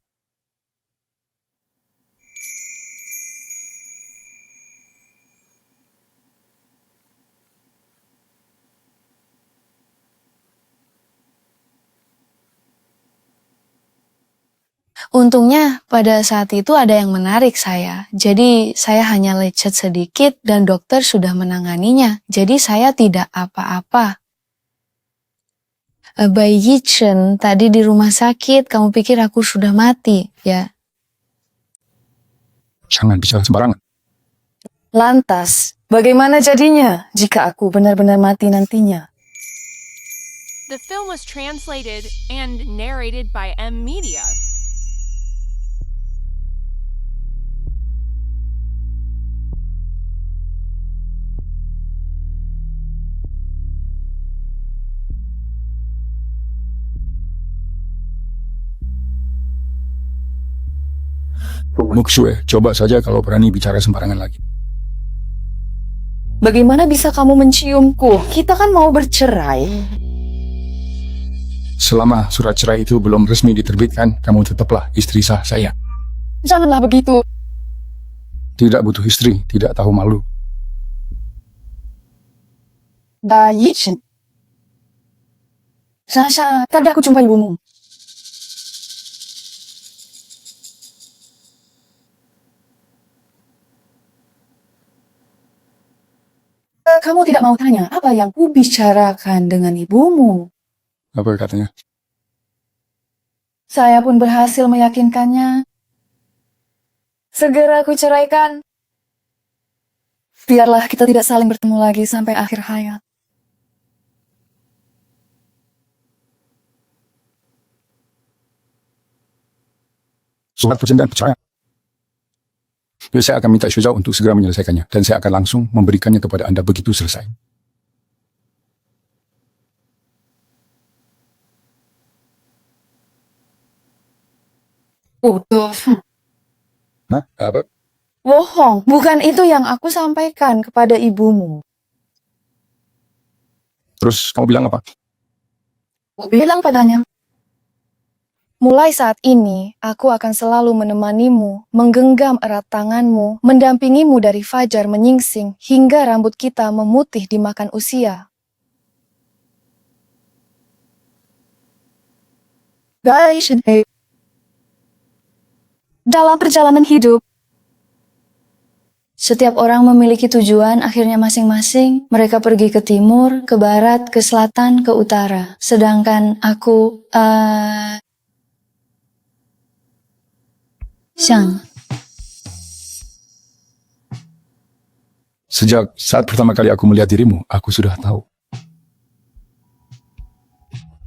Untungnya pada saat itu ada yang menarik saya. Jadi saya hanya lecet sedikit dan dokter sudah menanganinya. Jadi saya tidak apa-apa. Bayi Chen tadi di rumah sakit, kamu pikir aku sudah mati, ya? Jangan bicara sembarangan. Lantas, bagaimana jadinya jika aku benar-benar mati nantinya? The film was translated and narrated by M Media. Muksue, coba saja kalau berani bicara sembarangan lagi. Bagaimana bisa kamu menciumku? Kita kan mau bercerai. Selama surat cerai itu belum resmi diterbitkan, kamu tetaplah istri sah saya. Janganlah begitu. Tidak butuh istri, tidak tahu malu. Bayi Chen. Sasha, tadi aku jumpa ibumu. Kamu tidak mau tanya apa yang ku bicarakan dengan ibumu? Apa katanya? Saya pun berhasil meyakinkannya. Segera ku ceraikan. Biarlah kita tidak saling bertemu lagi sampai akhir hayat. Surat perjanjian perceraian. Saya akan minta Syuja untuk segera menyelesaikannya, dan saya akan langsung memberikannya kepada Anda begitu selesai. Putus. Hah? Apa? Bohong, bukan itu yang aku sampaikan kepada ibumu. Terus kamu bilang apa? Aku bilang padanya, mulai saat ini, aku akan selalu menemanimu, menggenggam erat tanganmu, mendampingimu dari fajar menyingsing hingga rambut kita memutih dimakan usia. Guys, dalam perjalanan hidup, setiap orang memiliki tujuan akhirnya masing-masing. Mereka pergi ke timur, ke barat, ke selatan, ke utara. Sedangkan aku, Sejak saat pertama kali aku melihat dirimu, aku sudah tahu.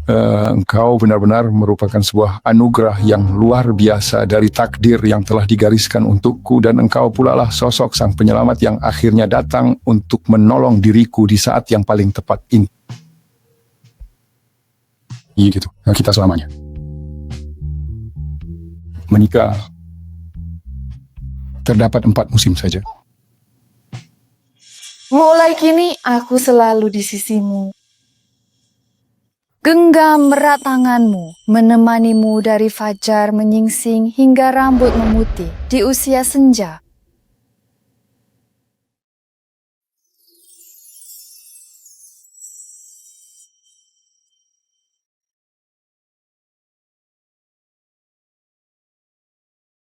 Engkau benar-benar merupakan sebuah anugerah yang luar biasa dari takdir yang telah digariskan untukku, dan engkau pula lah sosok sang penyelamat yang akhirnya datang untuk menolong diriku di saat yang paling tepat ini. Iya gitu, nah, kita selamanya menikah. Terdapat 4 musim saja. mulai kini aku selalu di sisimu. Genggam erat tanganmu, menemanimu dari fajar menyingsing hingga rambut memutih di usia senja.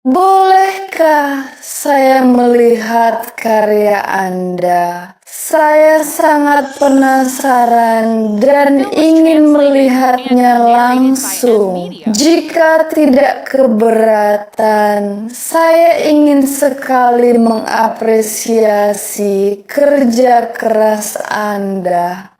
Bolehkah saya melihat karya Anda? Saya sangat penasaran dan ingin melihatnya langsung. Jika tidak keberatan, saya ingin sekali mengapresiasi kerja keras Anda.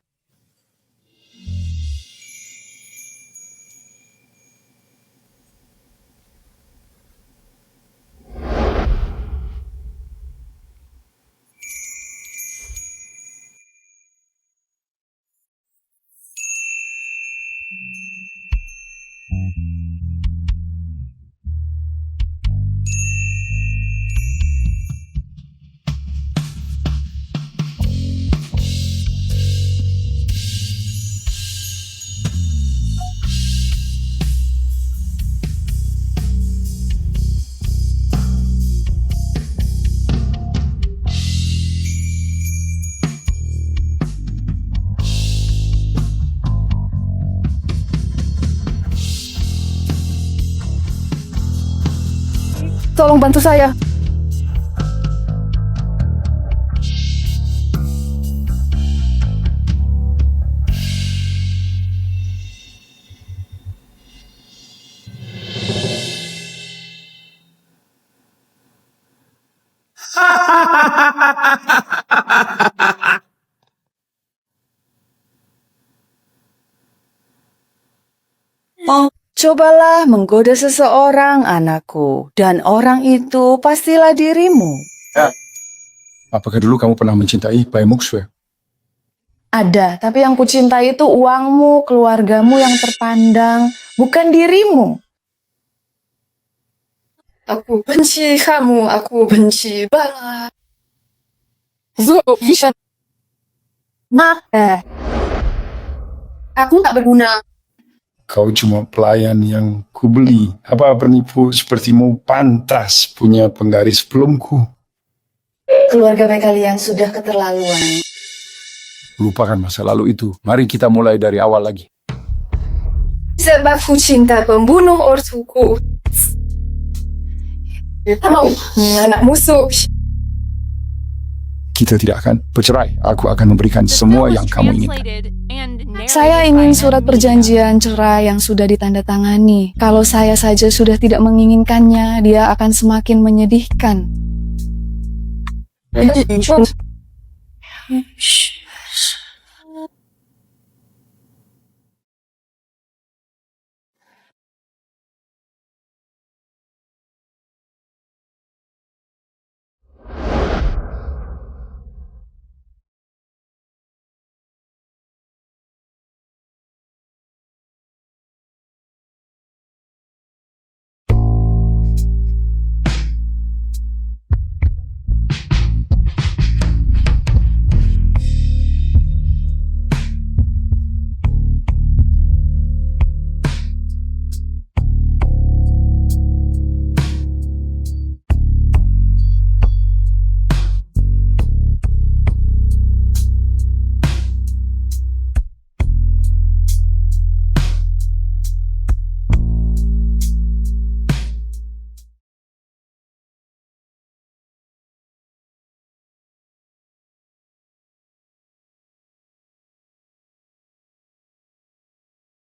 Tolong bantu saya. Cobalah menggoda seseorang, anakku, dan orang itu pastilah dirimu. Apakah dulu kamu pernah mencintai Bai Muxue? Ada, tapi yang kucintai itu uangmu, keluargamu yang terpandang, bukan dirimu. Aku benci kamu, aku benci banget. Aku tak berguna. Kau cuma pelayan yang kubeli. Apa penipu sepertimu pantas punya penggaris belumku? Keluarga baik kalian sudah keterlaluan. Lupakan masa lalu itu. Mari kita mulai dari awal lagi. Sebab ku cinta pembunuh ortuku. Anak musuh. Kita tidak akan bercerai. Aku akan memberikan semua yang kamu inginkan. Saya ingin surat perjanjian cerai yang sudah ditandatangani. Kalau saya saja sudah tidak menginginkannya, dia akan semakin menyedihkan. Shh.